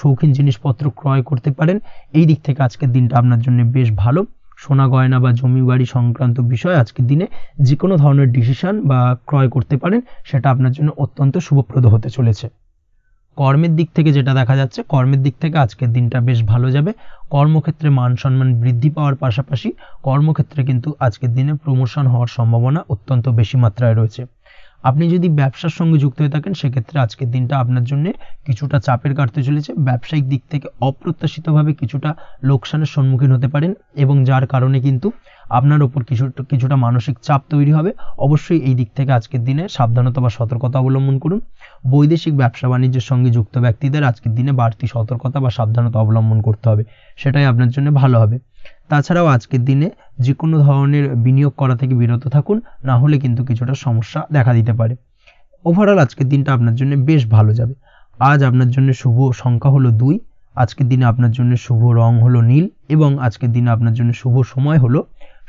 শৌখিন জিনিসপত্র ক্রয় করতে পারেন। এই দিক থেকে আজকের দিনটা আপনার জন্য বেশ ভালো। সোনা গয়না বা জমি বাড়ি সংক্রান্ত বিষয় আজকের দিনে যে কোনো ধরনের ডিসিশন বা ক্রয় করতে পারেন, সেটা আপনার জন্য অত্যন্ত শুভপ্রদ হতে চলেছে। কর্মের দিক থেকে যেটা দেখা যাচ্ছে, কর্মের দিক থেকে আজকের দিনটা বেশ ভালো যাবে। কর্মক্ষেত্রে মান সম্মান বৃদ্ধি পাওয়ার পাশাপাশি কর্মক্ষেত্রে কিন্তু আজকের দিনে প্রমোশন হওয়ার সম্ভাবনা অত্যন্ত বেশি মাত্রায় রয়েছে। আপনি যদি ব্যবসার সঙ্গে যুক্ত হয়ে থাকেন সেক্ষেত্রে আজকের দিনটা আপনার জন্য কিছুটা চাপের কাটতে চলেছে। ব্যবসায়িক দিক থেকে অপ্রত্যাশিতভাবে কিছুটা লোকসানের সম্মুখীন হতে পারেন এবং যার কারণে কিন্তু আপনার ওপর কিছুটা মানসিক চাপ তৈরি হবে। অবশ্যই এই দিক থেকে আজকের দিনে সাবধানতা বা সতর্কতা অবলম্বন করুন। বৈদেশিক ব্যবসা বাণিজ্যের সঙ্গে যুক্ত ব্যক্তিদের আজকের দিনে বাড়তি সতর্কতা বা সাবধানতা অবলম্বন করতে হবে, সেটাই আপনার জন্য ভালো হবে। তাছাড়াও আজকের দিনে যে কোনো ধরনের বিনিয়োগ করা থেকে বিরত থাকুন, না হলে কিন্তু কিছুটা সমস্যা দেখা দিতে পারে। ওভারঅল আজকের দিনটা আপনার জন্য বেশ ভালো যাবে। আজ আপনার জন্য শুভ সংখ্যা হলো 2। আজকের দিনে আপনার জন্য শুভ রং হলো নীল এবং আজকের দিনে আপনার জন্য শুভ সময় হলো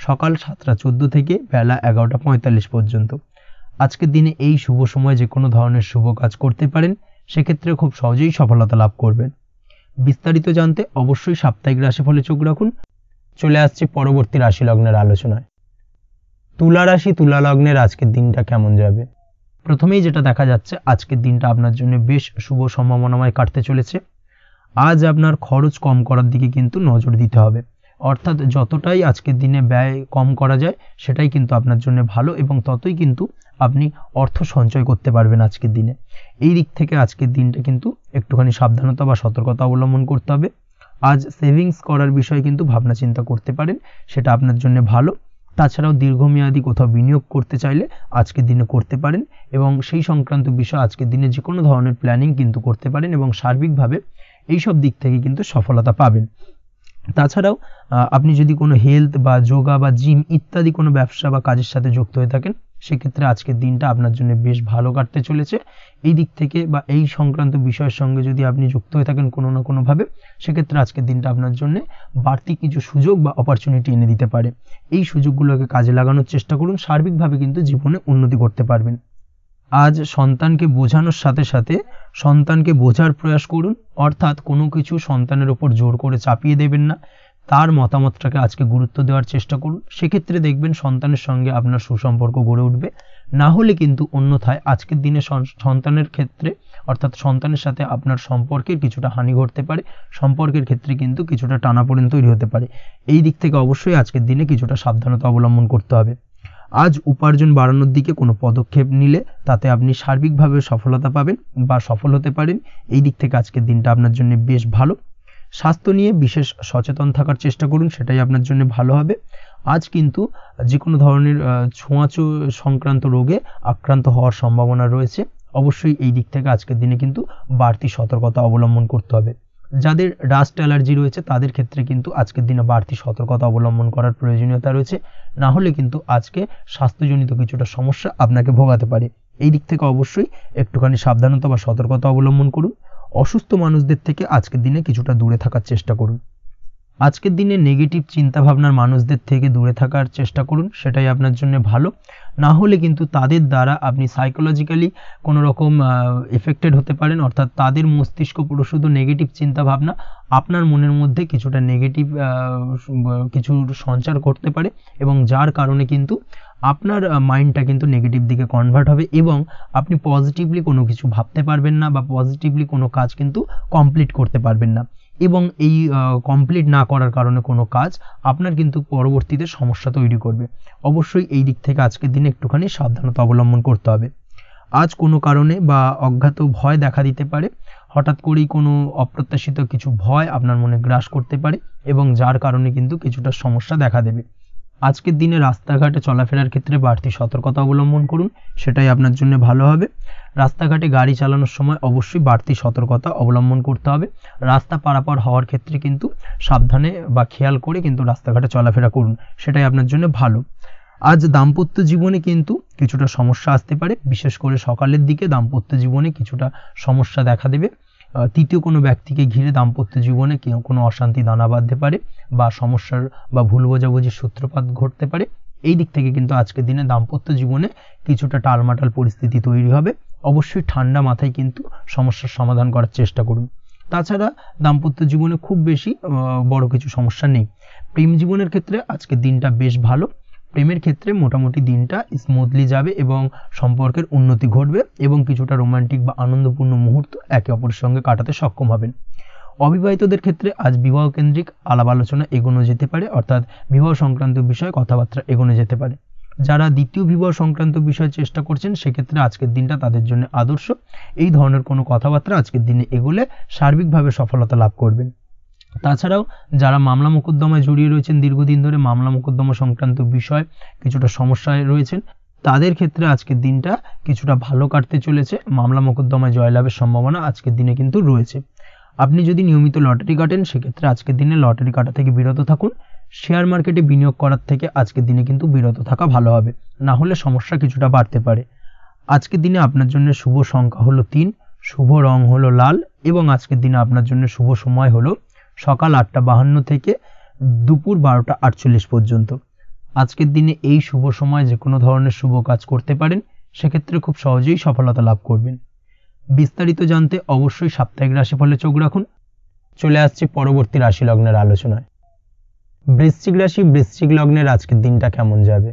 সকাল 7:14 থেকে বেলা 11:45 পর্যন্ত। আজকের দিনে এই শুভ সময় যে কোনো ধরনের শুভ কাজ করতে পারেন, সেক্ষেত্রে খুব সহজেই সফলতা লাভ করবেন। বিস্তারিত জানতে অবশ্যই সাপ্তাহিক রাশিফলে চোখ রাখুন। চলে আসছে পরবর্তী রাশি লগ্নের আলোচনায়। তুলা রাশি, তুলা লগ্নের আজকের দিনটা কেমন যাবে? প্রথমেই যেটা দেখা যাচ্ছে, আজকের দিনটা আপনার জন্য বেশ শুভ সম্ভাবনাময় কাটতে চলেছে। আজ আপনার খরচ কম করার দিকে কিন্তু নজর দিতে হবে, অর্থাৎ যতটাই আজকের দিনে ব্যয় কম করা যায় সেটাই কিন্তু আপনার জন্য ভালো এবং ততই কিন্তু আপনি অর্থ সঞ্চয় করতে পারবেন আজকের দিনে। এই দিক থেকে আজকের দিনটা কিন্তু একটুখানি সাবধানতা বা সতর্কতা অবলম্বন করতে হবে। আজ সেভিংস করার বিষয়ে কিন্তু ভাবনা চিন্তা করতে পারেন, সেটা আপনার জন্য ভালো। তাছাড়াও দীর্ঘমেয়াদী কোথাও বিনিয়োগ করতে চাইলে আজকের দিনে করতে পারেন এবং সেই সংক্রান্ত বিষয় আজকের দিনে যে কোনো ধরনের প্ল্যানিং কিন্তু করতে পারেন এবং সার্বিকভাবে এইসব দিক থেকে কিন্তু সফলতা পাবেন। তাছাড়াও আপনি যদি কোনো হেলথ বা যোগা বা জিম ইত্যাদি কোনো ব্যবসা বা কাজের সাথে যুক্ত হয়ে থাকেন, সেক্ষেত্রে আজকের দিনটা আপনার জন্য বেশ ভালো কাটতে চলেছে। এই দিক থেকে বা এই সংক্রান্ত বিষয়ের সঙ্গে যদি আপনি যুক্ত হয়ে থাকেন কোনো না কোনোভাবে, সেক্ষেত্রে আজকের দিনটা আপনার জন্য বাড়তি কিছু সুযোগ বা অপরচুনিটি এনে দিতে পারে। এই সুযোগগুলোকে কাজে লাগানোর চেষ্টা করুন, সার্বিকভাবে কিন্তু জীবনে উন্নতি করতে পারবেন। আজ সন্তানকে বোঝানোর সাথে সাথে সন্তানকে বোঝার প্রয়াস করুন, অর্থাৎ কোনো কিছু সন্তানের ওপর জোর করে চাপিয়ে দেবেন না, তার মতামতটাকে আজকে গুরুত্ব দেওয়ার চেষ্টা করুন। সেক্ষেত্রে দেখবেন সন্তানের সঙ্গে আপনার সুসম্পর্ক গড়ে উঠবে। না হলে কিন্তু অন্যথায় আজকের দিনে সন্তানের ক্ষেত্রে অর্থাৎ সন্তানের সাথে আপনার সম্পর্কের কিছুটা হানি ঘটতে পারে, সম্পর্কের ক্ষেত্রে কিন্তু কিছুটা টানাপোড়েন তৈরি হতে পারে। এই দিক থেকে অবশ্যই আজকের দিনে কিছুটা সাবধানতা অবলম্বন করতে হবে। আজ উপার্জন বাড়ানোর দিকে কোনো পদক্ষেপ নিলে তাতে আপনি সার্বিকভাবে সফলতা পাবেন বা সফল হতে পারেন। এই দিক থেকে আজকের দিনটা আপনার জন্য বেশ ভালো। স্বাস্থ্য নিয়ে বিশেষ সচেতন থাকার চেষ্টা করুন, সেটাই আপনার জন্য ভালো হবে। আজ কিন্তু যে কোনো ধরনের ছোঁয়াচে সংক্রান্ত রোগে আক্রান্ত হওয়ার সম্ভাবনা রয়েছে। অবশ্যই এই দিক থেকে আজকের দিনে কিন্তু বাড়তি সতর্কতা অবলম্বন করতে হবে। যাদের ডাস্ট অ্যালার্জি রয়েছে তাদের ক্ষেত্রে কিন্তু আজকের দিনে বাড়তি সতর্কতা অবলম্বন করার প্রয়োজনীয়তা রয়েছে, না হলে কিন্তু আজকে স্বাস্থ্যজনিত কিছুটা সমস্যা আপনাকে ভোগাতে পারে। এই দিক থেকে অবশ্যই একটুখানি সাবধানতা বা সতর্কতা অবলম্বন করুন। অসুস্থ মানুষদের থেকে আজকের দিনে কিছুটা দূরে থাকার চেষ্টা করুন। আজকের দিনে নেগেটিভ চিন্তাভাবনার মানুষদের থেকে দূরে থাকার চেষ্টা করুন, সেটাই আপনার জন্য ভালো। না হলে কিন্তু তাদের দ্বারা আপনি সাইকোলজিক্যালি কোনো রকম এফেক্টেড হতে পারেন, অর্থাৎ তাদের মস্তিষ্ক পুরো শুধু নেগেটিভ চিন্তাভাবনা আপনার মনের মধ্যে কিছুটা নেগেটিভ কিছু সঞ্চার করতে পারে, এবং যার কারণে কিন্তু আপনার মাইন্ডটা কিন্তু নেগেটিভ দিকে কনভার্ট হবে এবং আপনি পজিটিভলি কোনো কিছু ভাবতে পারবেন না বা পজিটিভলি কোনো কাজ কিন্তু কমপ্লিট করতে পারবেন না, এবং এই কমপ্লিট না করার কারণে কোনো কাজ আপনার কিন্তু পরবর্তীতে সমস্যা তৈরি করবে। অবশ্যই এই দিক থেকে আজকের দিনে একটুখানি সাবধানতা অবলম্বন করতে হবে। আজ কোনো কারণে বা অজ্ঞাত ভয় দেখা দিতে পারে, হঠাৎ করেই কোনো অপ্রত্যাশিত কিছু ভয় আপনার মনে গ্রাস করতে পারে এবং যার কারণে কিন্তু কিছুটা সমস্যা দেখা দেবে। আজকের দিনে রাস্তাঘাটে চলাফেরার ক্ষেত্রে বাড়তি সতর্কতা অবলম্বন করুন, সেটাই আপনার জন্য ভালো হবে। রাস্তাঘাটে গাড়ি চালানোর সময় অবশ্যই বাড়তি সতর্কতা অবলম্বন করতে হবে। রাস্তা পারাপার হওয়ার ক্ষেত্রে কিন্তু সাবধানে বা খেয়াল করে কিন্তু রাস্তাঘাটে চলাফেরা করুন, সেটাই আপনার জন্য ভালো। আজ দাম্পত্য জীবনে কিন্তু কিছুটা সমস্যা আসতে পারে, বিশেষ করে সকালের দিকে দাম্পত্য জীবনে কিছুটা সমস্যা দেখা দেবে। তৃতীয় কোনো ব্যক্তিকে ঘিরে দাম্পত্য জীবনে কোনো অশান্তি দানা বাঁধতে পারে বা সমস্যার বা ভুল বোঝাবুঝির সূত্রপাত ঘটতে পারে। এই দিক থেকে কিন্তু আজকের দিনে দাম্পত্য জীবনে কিছুটা টালমাটাল পরিস্থিতি তৈরি হবে। অবশ্যই ঠান্ডা মাথায় কিন্তু সমস্যার সমাধান করার চেষ্টা করুন। তাছাড়া দাম্পত্য জীবনে খুব বেশি বড় কিছু সমস্যা নেই। প্রেম জীবনের ক্ষেত্রে আজকের দিনটা বেশ ভালো। প্রেমের ক্ষেত্রে মোটামুটি দিনটা স্মুথলি যাবে এবং সম্পর্কের উন্নতি ঘটবে এবং কিছুটা রোমান্টিক বা আনন্দপূর্ণ মুহূর্ত একে অপরের সঙ্গে কাটাতে সক্ষম হবেন। অবিবাহিতদের ক্ষেত্রে আজ বিবাহ কেন্দ্রিক আলাপ আলোচনা এগোনো যেতে পারে, অর্থাৎ বিবাহ সংক্রান্ত বিষয়ে কথাবার্তা এগোনো যেতে পারে। যারা দ্বিতীয় বিবাহ সংক্রান্ত বিষয়ে চেষ্টা করছেন সেক্ষেত্রে আজকের দিনটা তাদের জন্য আদর্শ। এই ধরনের কোনো কথাবার্তা আজকের দিনে এগোলে সার্বিকভাবে সফলতা লাভ করবেন। তাছাড়াও যারা মামলা মোকদ্দমায় জড়িয়ে রয়েছেন, দীর্ঘদিন ধরে মামলা মোকদ্দমা সংক্রান্ত বিষয় কিছুটা সমস্যায় রয়েছেন, তাদের ক্ষেত্রে আজকের দিনটা কিছুটা ভালো কাটতে চলেছে। মামলা মোকদ্দমায় জয়লাভের সম্ভাবনা আজকের দিনে কিন্তু রয়েছে। আপনি যদি নিয়মিত লটারি কাটেন সেক্ষেত্রে আজকের দিনে লটারি কাটা থেকে বিরত থাকুন। শেয়ার মার্কেটে বিনিয়োগ করার থেকে আজকের দিনে কিন্তু বিরত থাকা ভালো হবে, না হলে সমস্যা কিছুটা বাড়তে পারে। আজকের দিনে আপনার জন্য শুভ সংখ্যা হলো 3, শুভ রং হলো লাল এবং আজকের দিনে আপনার জন্য শুভ সময় হলো সকাল 8:52 থেকে দুপুর 12:48 পর্যন্ত। আজকের দিনে এই শুভ সময় যে কোনো ধরনের শুভ কাজ করতে পারেন, সেক্ষেত্রে খুব সহজেই সফলতা লাভ করবেন। বিস্তারিত জানতে অবশ্যই সাপ্তাহিক রাশিফলে চোখ রাখুন। চলে আসছে পরবর্তী রাশি লগ্নের আলোচনায়। বৃশ্চিক রাশি, বৃশ্চিক লগ্নের আজকের দিনটা কেমন যাবে?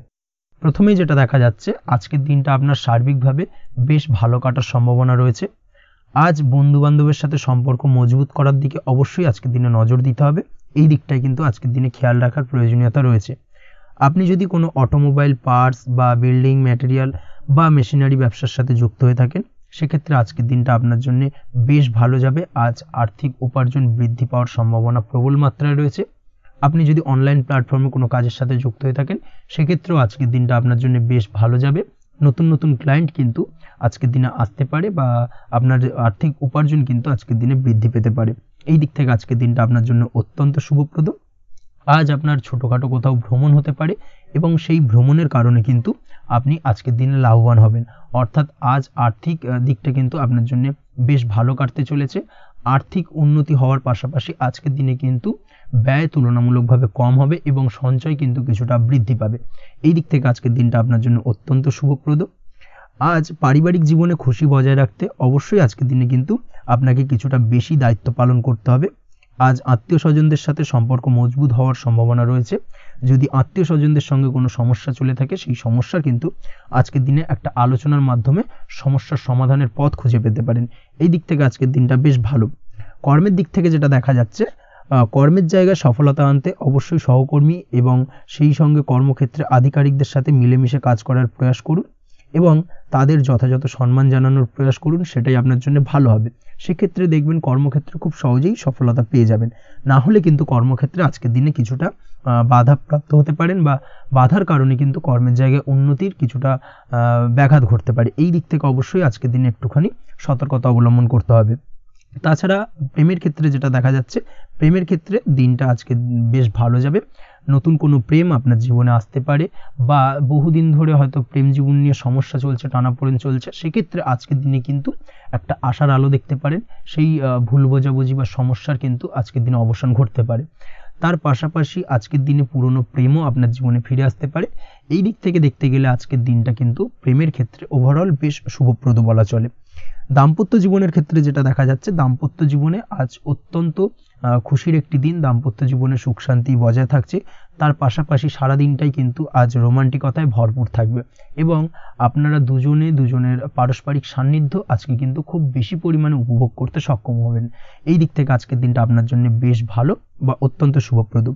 প্রথমেই যেটা দেখা যাচ্ছে, আজকের দিনটা আপনার সার্বিকভাবে বেশ ভালো কাটার সম্ভাবনা রয়েছে। আজ বন্ধু বান্ধবের সাথে সম্পর্ক মজবুত করার দিকে অবশ্যই আজকের দিনে নজর দিতে হবে। এই দিকটাই কিন্তু আজকের দিনে খেয়াল রাখার প্রয়োজনীয়তা রয়েছে। আপনি যদি কোনো অটোমোবাইল পার্টস বা বিল্ডিং ম্যাটেরিয়াল বা মেশিনারি ব্যবসার সাথে যুক্ত হয়ে থাকেন, সেক্ষেত্রে আজকের দিনটা আপনার জন্য বেশ ভালো যাবে। আজ আর্থিক উপার্জন বৃদ্ধি পাওয়ার সম্ভাবনা প্রবল মাত্রায় রয়েছে। আপনি যদি অনলাইন প্ল্যাটফর্মে কোনো কাজের সাথে যুক্ত হয়ে থাকেন, সেক্ষেত্রেও আজকের দিনটা আপনার জন্য বেশ ভালো যাবে। নতুন নতুন ক্লায়েন্ট কিন্তু আজকের দিনে আসতে পারে বা আপনার আর্থিক উপার্জন কিন্তু আজকের দিনে বৃদ্ধি পেতে পারে। এই দিক থেকে আজকের দিনটা আপনার জন্য অত্যন্ত শুভপ্রদ। আজ আপনার ছোটোখাটো কোথাও ভ্রমণ হতে পারে এবং সেই ভ্রমণের কারণে কিন্তু আপনি আজকের দিনে লাভবান হবেন। অর্থাৎ আজ আর্থিক দিকটা কিন্তু আপনার জন্য বেশ ভালো কাটতে চলেছে। আর্থিক উন্নতি হওয়ার পাশাপাশি আজকের দিনে কিন্তু ব্যয় তুলনামূলকভাবে কম হবে এবং সঞ্চয় কিন্তু কিছুটা বৃদ্ধি পাবে। এই দিক থেকে আজকের দিনটা আপনার জন্য অত্যন্ত শুভপ্রদ। আজ পারিবারিক জীবনে খুশি বজায় রাখতে অবশ্যই আজকের দিনে কিন্তু আপনাকে কিছুটা বেশি দায়িত্ব পালন করতে হবে। আজ আত্মীয় স্বজনদের সাথে সম্পর্ক মজবুত হওয়ার সম্ভাবনা রয়েছে। যদি আত্মীয় স্বজনদের সঙ্গে কোনো সমস্যা চলে থাকে, সেই সমস্যা কিন্তু আজকের দিনে একটা আলোচনার মাধ্যমে সমস্যার সমাধানের পথ খুঁজে পেতে পারেন। এই দিক থেকে আজকের দিনটা বেশ ভালো। কর্মের দিক থেকে যেটা দেখা যাচ্ছে, কর্মের জায়গায় সফলতা আনতে অবশ্যই সহকর্মী এবং সেই সঙ্গে কর্মক্ষেত্রে আধিকারিকদের সাথে মিলেমিশে কাজ করার প্রয়াস করুন এবং তাদের যথাযথ সম্মান জানানোর প্রয়াস করুন, সেটাই আপনার জন্য ভালো হবে। সেক্ষেত্রে দেখবেন কর্মক্ষেত্রে খুব সহজেই সফলতা পেয়ে যাবেন। না হলে কিন্তু কর্মক্ষেত্রে আজকের দিনে কিছুটা বাধাপ্রাপ্ত হতে পারেন বা বাধার কারণে কিন্তু কর্মের জায়গায় উন্নতির কিছুটা ব্যাঘাত ঘটতে পারে। এই দিক থেকে অবশ্যই আজকের দিনে একটুখানি সতর্কতা অবলম্বন করতে হবে। তাছাড়া প্রেমের ক্ষেত্রে যেটা দেখা যাচ্ছে, প্রেমের ক্ষেত্রে দিনটা আজকে বেশ ভালো যাবে। নতুন কোনো প্রেম আপনার জীবনে আসতে পারে বা বহুদিন ধরে হয়তো প্রেম জীবন নিয়ে সমস্যা চলছে, টানাপোড়েন চলছে, সেক্ষেত্রে আজকের দিনে কিন্তু একটা আশার আলো দেখতে পারেন। সেই ভুল বোঝাবুঝি বা সমস্যার কিন্তু আজকের দিনে অবসান ঘটতে পারে। তার পাশাপাশি আজকের দিনে পুরনো প্রেমও আপনার জীবনে ফিরে আসতে পারে। এই দিক থেকে দেখতে গেলে আজকের দিনটা কিন্তু প্রেমের ক্ষেত্রে ওভারঅল বেশ শুভপ্রদ বলা চলে। দাম্পত্য জীবনের ক্ষেত্রে যেটা দেখা যাচ্ছে, দাম্পত্য জীবনে আজ অত্যন্ত খুশির একটি দিন। দাম্পত্য জীবনে সুখ শান্তি বজায় থাকছে। তার পাশাপাশি সারা দিনটাই কিন্তু আজ রোমান্টিকতায় ভরপুর থাকবে এবং আপনারা দুজনের পারস্পরিক সান্নিধ্য আজকে কিন্তু খুব বেশি পরিমাণে উপভোগ করতে সক্ষম হবেন। এই দিক থেকে আজকের দিনটা আপনার জন্য বেশ ভালো বা অত্যন্ত শুভপ্রদ।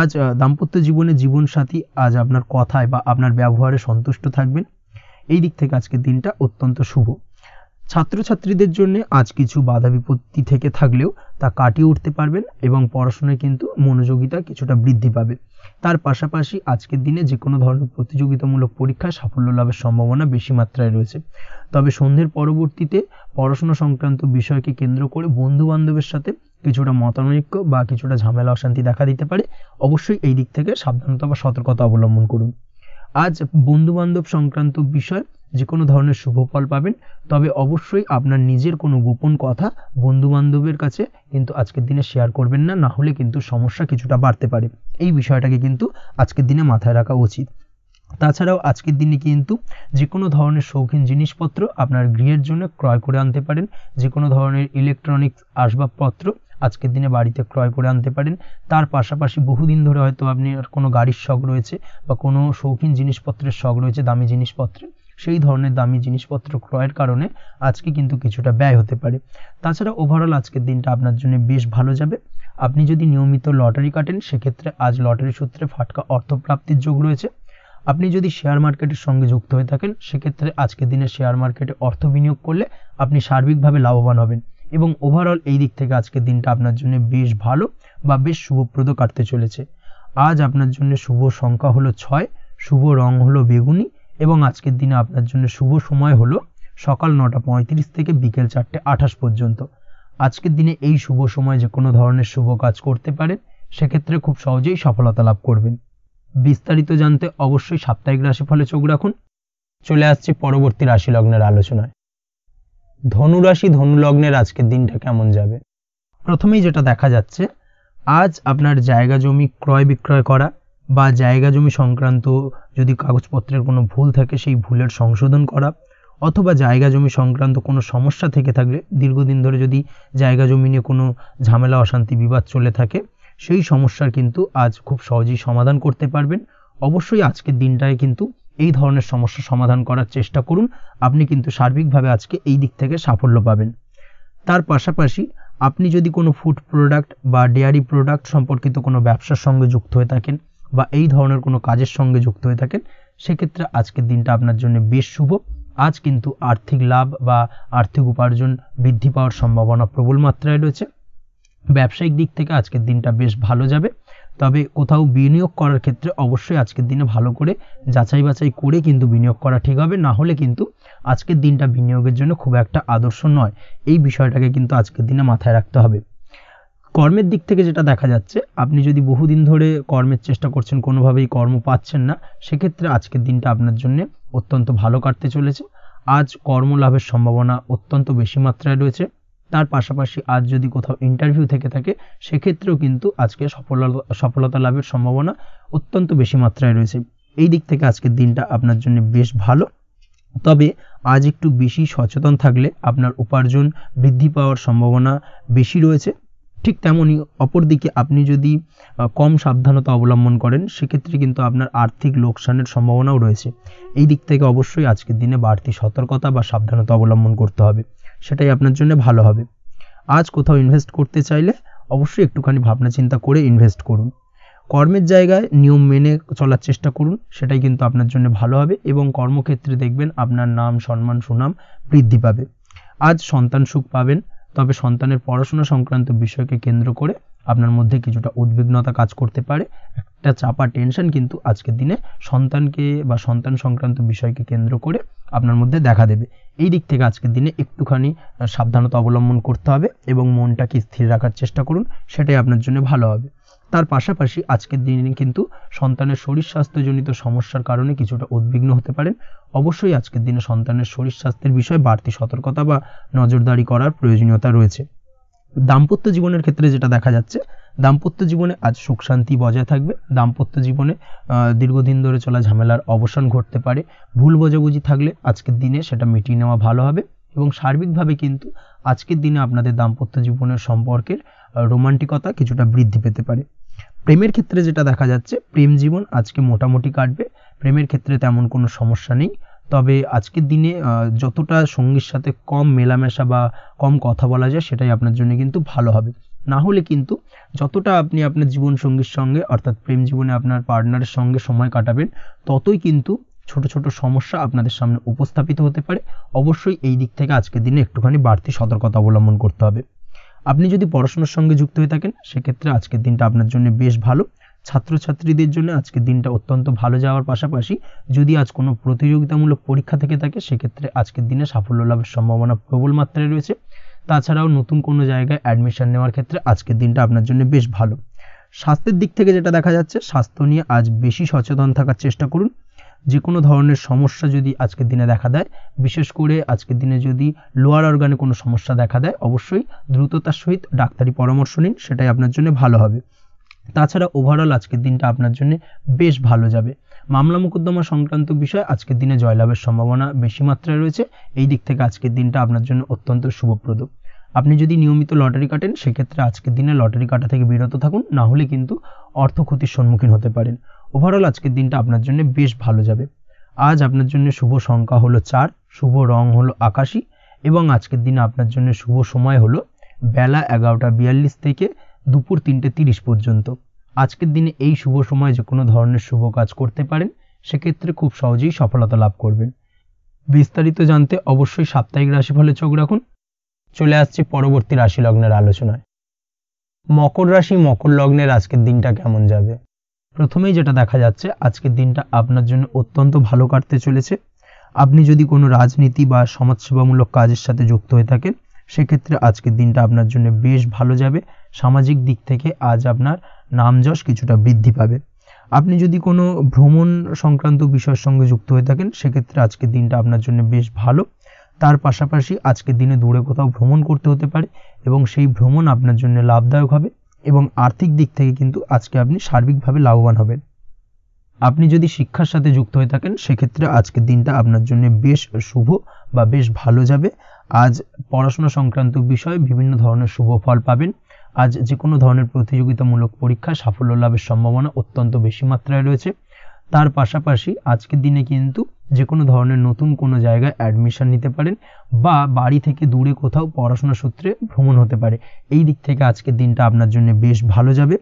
আজ দাম্পত্য জীবনে জীবনসাথী আজ আপনার কথায় বা আপনার ব্যবহারে সন্তুষ্ট থাকবেন। এই দিক থেকে আজকের দিনটা অত্যন্ত শুভ। ছাত্রছাত্রীদের জন্য আজ কিছু বাধা বিপত্তি থেকে থাকলেও তা কাটিয়ে উঠতে পারবেন এবং পড়াশোনায় কিন্তু মনোযোগিতা কিছুটা বৃদ্ধি পাবে। তার পাশাপাশি আজকের দিনে যে কোনো ধরনের প্রতিযোগিতামূলক পরীক্ষায় সাফল্য লাভের সম্ভাবনা বেশি মাত্রায় রয়েছে। তবে সন্ধ্যের পরবর্তীতে পড়াশোনা সংক্রান্ত বিষয়কে কেন্দ্র করে বন্ধু বান্ধবের সাথে কিছুটা মতানৈক্য বা কিছুটা ঝামেলা অশান্তি দেখা দিতে পারে। অবশ্যই এই দিক থেকে সাবধানতা বা সতর্কতা অবলম্বন করুন। আজ বন্ধু বান্ধব সংক্রান্ত বিষয় যে কোনো ধরনের শুভ ফল পাবেন, তবে অবশ্যই আপনার নিজের কোনো গোপন কথা বন্ধু বান্ধবের কাছে কিন্তু আজকের দিনে শেয়ার করবেন না, না হলে কিন্তু সমস্যা কিছুটা বাড়তে পারে। এই বিষয়টাকে কিন্তু আজকের দিনে মাথায় রাখা উচিত। তাছাড়াও আজকের দিনে কিন্তু যে কোনো ধরনের শৌখিন জিনিসপত্র আপনার গৃহের জন্য ক্রয় করে আনতে পারেন। যে কোনো ধরনের ইলেকট্রনিক্স আসবাবপত্র আজকের দিনে বাড়িতে ক্রয় করে আনতে পারেন। তার পাশাপাশি বহুদিন ধরে হয়তো আপনি কোনো গাড়ির শখ রয়েছে বা কোনো শৌখিন জিনিসপত্রের শখ রয়েছে, দামি জিনিসপত্রের, সেই ধরনের দামি জিনিসপত্র ক্রয়ের কারণে আজকে কিন্তু কিছুটা ব্যয় হতে পারে। তাছাড়া ওভারঅল আজকের দিনটা আপনার জন্য বেশ ভালো যাবে। আপনি যদি নিয়মিত লটারি কাটেন, সেক্ষেত্রে আজ লটারি সূত্রে ফাটকা অর্থপ্রাপ্তির যোগ রয়েছে। আপনি যদি শেয়ার মার্কেটের সঙ্গে যুক্ত হয়ে থাকেন, সেক্ষেত্রে আজকের দিনে শেয়ার মার্কেটে অর্থ বিনিয়োগ করলে আপনি সার্বিকভাবে লাভবান হবেন এবং ওভারঅল এই দিক থেকে আজকের দিনটা আপনার জন্য বেশ ভালো বা বেশ শুভপ্রদ কাটতে চলেছে। আজ আপনার জন্য শুভ সংখ্যা হলো 6, শুভ রং হলো বেগুনি এবং আজকের দিনে আপনার জন্য শুভ সময় হলো সকাল 9:35 থেকে বিকেল 4:28 পর্যন্ত। আজকের দিনে এই শুভ সময় যে কোনো ধরনের শুভ কাজ করতে পারেন, সেক্ষেত্রে খুব সহজেই সফলতা লাভ করবেন। বিস্তারিত জানতে অবশ্যই সাপ্তাহিক রাশিফলে চোখ রাখুন। চলে আসছে পরবর্তী রাশি লগ্নের আলোচনায়। ধনু রাশি ধনু লগ্নের আজকের দিনটা কেমন যাবে? প্রথমেই যেটা দেখা যাচ্ছে, আজ আপনার জায়গা জমি ক্রয় বিক্রয় করা বা জায়গা জমি সংক্রান্ত যদি কাগজপত্রের কোনো ভুল থাকে সেই ভুলের সংশোধন করা, অথবা জায়গা জমি সংক্রান্ত কোনো সমস্যা থেকে থাকলে, দীর্ঘদিন ধরে যদি জায়গা জমি নিয়ে কোনো ঝামেলা অশান্তি বিবাদ চলে থাকে, সেই সমস্যার কিন্তু আজ খুব সহজেই সমাধান করতে পারবেন। অবশ্যই আজকের দিনটায় কিন্তু এই ধরনের সমস্যা সমাধান করার চেষ্টা করুন। আপনি কিন্তু সার্বিকভাবে আজকে এই দিক থেকে সাফল্য পাবেন। তার পাশাপাশি আপনি যদি কোনো ফুড প্রোডাক্ট বা ডেয়ারি প্রোডাক্ট সম্পর্কিত কোনো ব্যবসার সঙ্গে যুক্ত হয়ে থাকেন বা এই ধরনের কোনো কাজের সঙ্গে যুক্ত হয়ে থাকেন, সেক্ষেত্রে আজকের দিনটা আপনার জন্য বেশ শুভ। আজ কিন্তু আর্থিক লাভ বা আর্থিক উপার্জন বৃদ্ধি পাওয়ার সম্ভাবনা প্রবল মাত্রায় রয়েছে। ব্যবসায়িক দিক থেকে আজকের দিনটা বেশ ভালো যাবে। তবে কোথাও বিনিয়োগ করার ক্ষেত্রে অবশ্যই আজকের দিনে ভালো করে যাচাই বাছাই করে কিন্তু বিনিয়োগ করা ঠিক হবে, না হলে কিন্তু আজকের দিনটা বিনিয়োগের জন্য খুব একটা আদর্শ নয়। এই বিষয়টাকে কিন্তু আজকের দিনে মাথায় রাখতে হবে। কর্মের দিক থেকে যেটা দেখা যাচ্ছে, আপনি যদি বহুদিন ধরে কর্মের চেষ্টা করছেন, কোনোভাবেই কর্ম পাচ্ছেন না, সেক্ষেত্রে আজকের দিনটা আপনার জন্য অত্যন্ত ভালো কাটতে চলেছে। আজ কর্মলাভের সম্ভাবনা অত্যন্ত বেশি মাত্রায় রয়েছে। তার পাশাপাশি আজ যদি কোথাও ইন্টারভিউ থেকে থাকে, সেক্ষেত্রেও কিন্তু আজকে সফলতা লাভের সম্ভাবনা অত্যন্ত বেশি মাত্রায় রয়েছে। এই দিক থেকে আজকের দিনটা আপনার জন্য বেশ ভালো। তবে আজ একটু বেশি সচেতন থাকলে আপনার উপার্জন বৃদ্ধি পাওয়ার সম্ভাবনা বেশি রয়েছে। ঠিক তেমনই অপরদিকে আপনি যদি কম সাবধানতা অবলম্বন করেন, সেক্ষেত্রে কিন্তু আপনার আর্থিক লোকসানের সম্ভাবনাও রয়েছে। এই দিক থেকে অবশ্যই আজকের দিনে বাড়তি সতর্কতা বা সাবধানতা অবলম্বন করতে হবে, সেটাই আপনার জন্য ভালো হবে। আজ কোথাও ইনভেস্ট করতে চাইলে অবশ্যই একটুখানি ভাবনা চিন্তা করে ইনভেস্ট করুন। কর্মের জায়গায় নিয়ম মেনে চলার চেষ্টা করুন, সেটাই কিন্তু আপনার জন্য ভালো হবে এবং কর্মক্ষেত্রে দেখবেন আপনার নাম সম্মান সুনাম বৃদ্ধি পাবে। আজ সন্তান সুখ পাবেন, তবে সন্তানের পড়াশোনা সংক্রান্ত বিষয়কে কেন্দ্র করে আপনার মধ্যে কিছুটা উদ্বিগ্নতা কাজ করতে পারে। একটা চাপা টেনশন কিন্তু আজকের দিনে সন্তানকে বা সন্তান সংক্রান্ত বিষয়কে কেন্দ্র করে আপনার মধ্যে দেখা দেবে। এই দিক থেকে আজকের দিনে একটুখানি সাবধানতা অবলম্বন করতে হবে এবং মনটাকে স্থির রাখার চেষ্টা করুন, সেটাই আপনার জন্য ভালো হবে। তার পাশাপাশি আজকের দিনে কিন্তু সন্তানের শরীর স্বাস্থ্যজনিত সমস্যার কারণে কিছুটা উদ্বিগ্ন হতে পারেন। অবশ্যই আজকের দিনে সন্তানের শরীর স্বাস্থ্যের বিষয়ে বাড়তি সতর্কতা বা নজরদারি করার প্রয়োজনীয়তা রয়েছে। দাম্পত্য জীবনের ক্ষেত্রে যেটা দেখা যাচ্ছে, দাম্পত্য জীবনে আজ সুখ শান্তি বজায় থাকবে। দাম্পত্য জীবনে দীর্ঘদিন ধরে চলা ঝামেলার অবসান ঘটতে পারে। ভুল বোঝাবুঝি থাকলে আজকের দিনে সেটা মিটিয়ে নেওয়া ভালো হবে এবং সার্বিকভাবে কিন্তু আজকের দিনে আপনাদের দাম্পত্য জীবনের সম্পর্কের রোমান্টিকতা কিছুটা বৃদ্ধি পেতে পারে। প্রেমের ক্ষেত্রে যেটা দেখা যাচ্ছে, প্রেম জীবন আজকে মোটামুটি কাটবে। প্রেমের ক্ষেত্রে তেমন কোনো সমস্যা নেই, তবে আজকের দিনে যতটা সঙ্গীর সাথে কম মেলামেশা বা কম কথা বলা যায় সেটাই আপনার জন্য কিন্তু ভালো হবে। না হলে কিন্তু যতটা আপনি আপনার জীবন সঙ্গীর সঙ্গে অর্থাৎ প্রেম জীবনে আপনার পার্টনারের সঙ্গে সময় কাটাবেন, ততই কিন্তু ছোট ছোট সমস্যা আপনাদের সামনে উপস্থাপিত হতে পারে। অবশ্যই এই দিক থেকে আজকের দিনে একটুখানি বাড়তি সতর্কতা অবলম্বন করতে হবে। আপনি যদি পড়াশোনার সঙ্গে যুক্ত হয়ে থাকেন, সেক্ষেত্রে আজকের দিনটা আপনার জন্য বেশ ভালো। ছাত্রছাত্রীদের জন্য আজকের দিনটা অত্যন্ত ভালো যাওয়ার পাশাপাশি যদি আজ কোনো প্রতিযোগিতামূলক পরীক্ষা থেকে থাকে, সেক্ষেত্রে আজকের দিনে সাফল্য লাভের সম্ভাবনা প্রবল মাত্রায় রয়েছে। তাছাড়াও নতুন কোনো জায়গায় অ্যাডমিশন নেওয়ার ক্ষেত্রে আজকের দিনটা আপনার জন্য বেশ ভালো। স্বাস্থ্যের দিক থেকে যেটা দেখা যাচ্ছে, স্বাস্থ্য নিয়ে আজ বেশি সচেতন থাকার চেষ্টা করুন। যে কোনো ধরনের সমস্যা যদি আজকের দিনে দেখা দেয়, বিশেষ করে আজকের দিনে যদি লোয়ার অর্গানে কোনো সমস্যা দেখা দেয়, অবশ্যই দ্রুততার সহিত ডাক্তারি পরামর্শ নিন, সেটাই আপনার জন্য ভালো হবে। তাছাড়া ওভারঅল আজকের দিনটা আপনার জন্য বেশ ভালো যাবে। মামলা মোকদ্দমা সংক্রান্ত বিষয় আজকের দিনে জয়লাভের সম্ভাবনা বেশি মাত্রায় রয়েছে। এই দিক থেকে আজকের দিনটা আপনার জন্য অত্যন্ত শুভপ্রদ। আপনি যদি নিয়মিত লটারি কাটেন, সেক্ষেত্রে আজকের দিনে লটারি কাটা থেকে বিরত থাকুন, না হলে কিন্তু অর্থ ক্ষতির সম্মুখীন হতে পারেন। ওভারঅল আজকের দিনটা আপনার জন্য বেশ ভালো যাবে। আজ আপনার জন্য শুভ সংখ্যা হলো 4, শুভ রং হলো আকাশী এবং আজকের দিনে আপনার জন্য শুভ সময় হলো বেলা 11:42 থেকে দুপুর 3:30 পর্যন্ত। আজকের দিনে এই শুভ সময় যে কোনো ধরনের শুভ কাজ করতে পারেন, সেক্ষেত্রে খুব সহজেই সফলতা লাভ করবেন। বিস্তারিত জানতে অবশ্যই সাপ্তাহিক রাশিফলে চোখ রাখুন। চলে আসছি পরবর্তী রাশি লগ্নের আলোচনায়। মকর রাশি মকর লগ্নের আজকের দিনটা কেমন যাবে? প্রথমেই যেটা দেখা যাচ্ছে, আজকের দিনটা আপনার জন্য অত্যন্ত ভালো কাটতে চলেছে। আপনি যদি কোনো রাজনীতি বা সমাজসেবামূলক কাজের সাথে যুক্ত হয়ে থাকেন, সেক্ষেত্রে আজকের দিনটা আপনার জন্য বেশ ভালো যাবে। সামাজিক দিক থেকে আজ আপনার নামযশ কিছুটা বৃদ্ধি পাবে। আপনি যদি কোনো ভ্রমণ সংক্রান্ত বিষয়ের সঙ্গে যুক্ত হয়ে থাকেন, সেক্ষেত্রে আজকের দিনটা আপনার জন্য বেশ ভালো। তার পাশাপাশি আজকের দিনে দূরে কোথাও ভ্রমণ করতে হতে পারে এবং সেই ভ্রমণ আপনার জন্য লাভদায়ক হবে এবং আর্থিক দিক থেকে কিন্তু আজকে আপনি সার্বিকভাবে লাভবান হবেন। আপনি যদি শিক্ষার সাথে যুক্ত হয়ে থাকেন, সেক্ষেত্রে আজকের দিনটা আপনার জন্য বেশ শুভ বা বেশ ভালো যাবে। আজ পড়াশোনা সংক্রান্ত বিষয়ে বিভিন্ন ধরনের শুভ ফল পাবেন। আজ যে কোনো ধরনের প্রতিযোগিতামূলক পরীক্ষায় সাফল্য লাভের সম্ভাবনা অত্যন্ত বেশি মাত্রায় রয়েছে। তার পাশাপাশি আজকের দিনে কিন্তু যে কোনো ধরনের নতুন কোনো জায়গায় অ্যাডমিশন নিতে পারেন বা বাড়ি থেকে দূরে কোথাও পড়াশোনা সূত্রে ভ্রমণ হতে পারে। এই দিক থেকে আজকের দিনটা আপনার জন্য বেশ ভালো যাবে।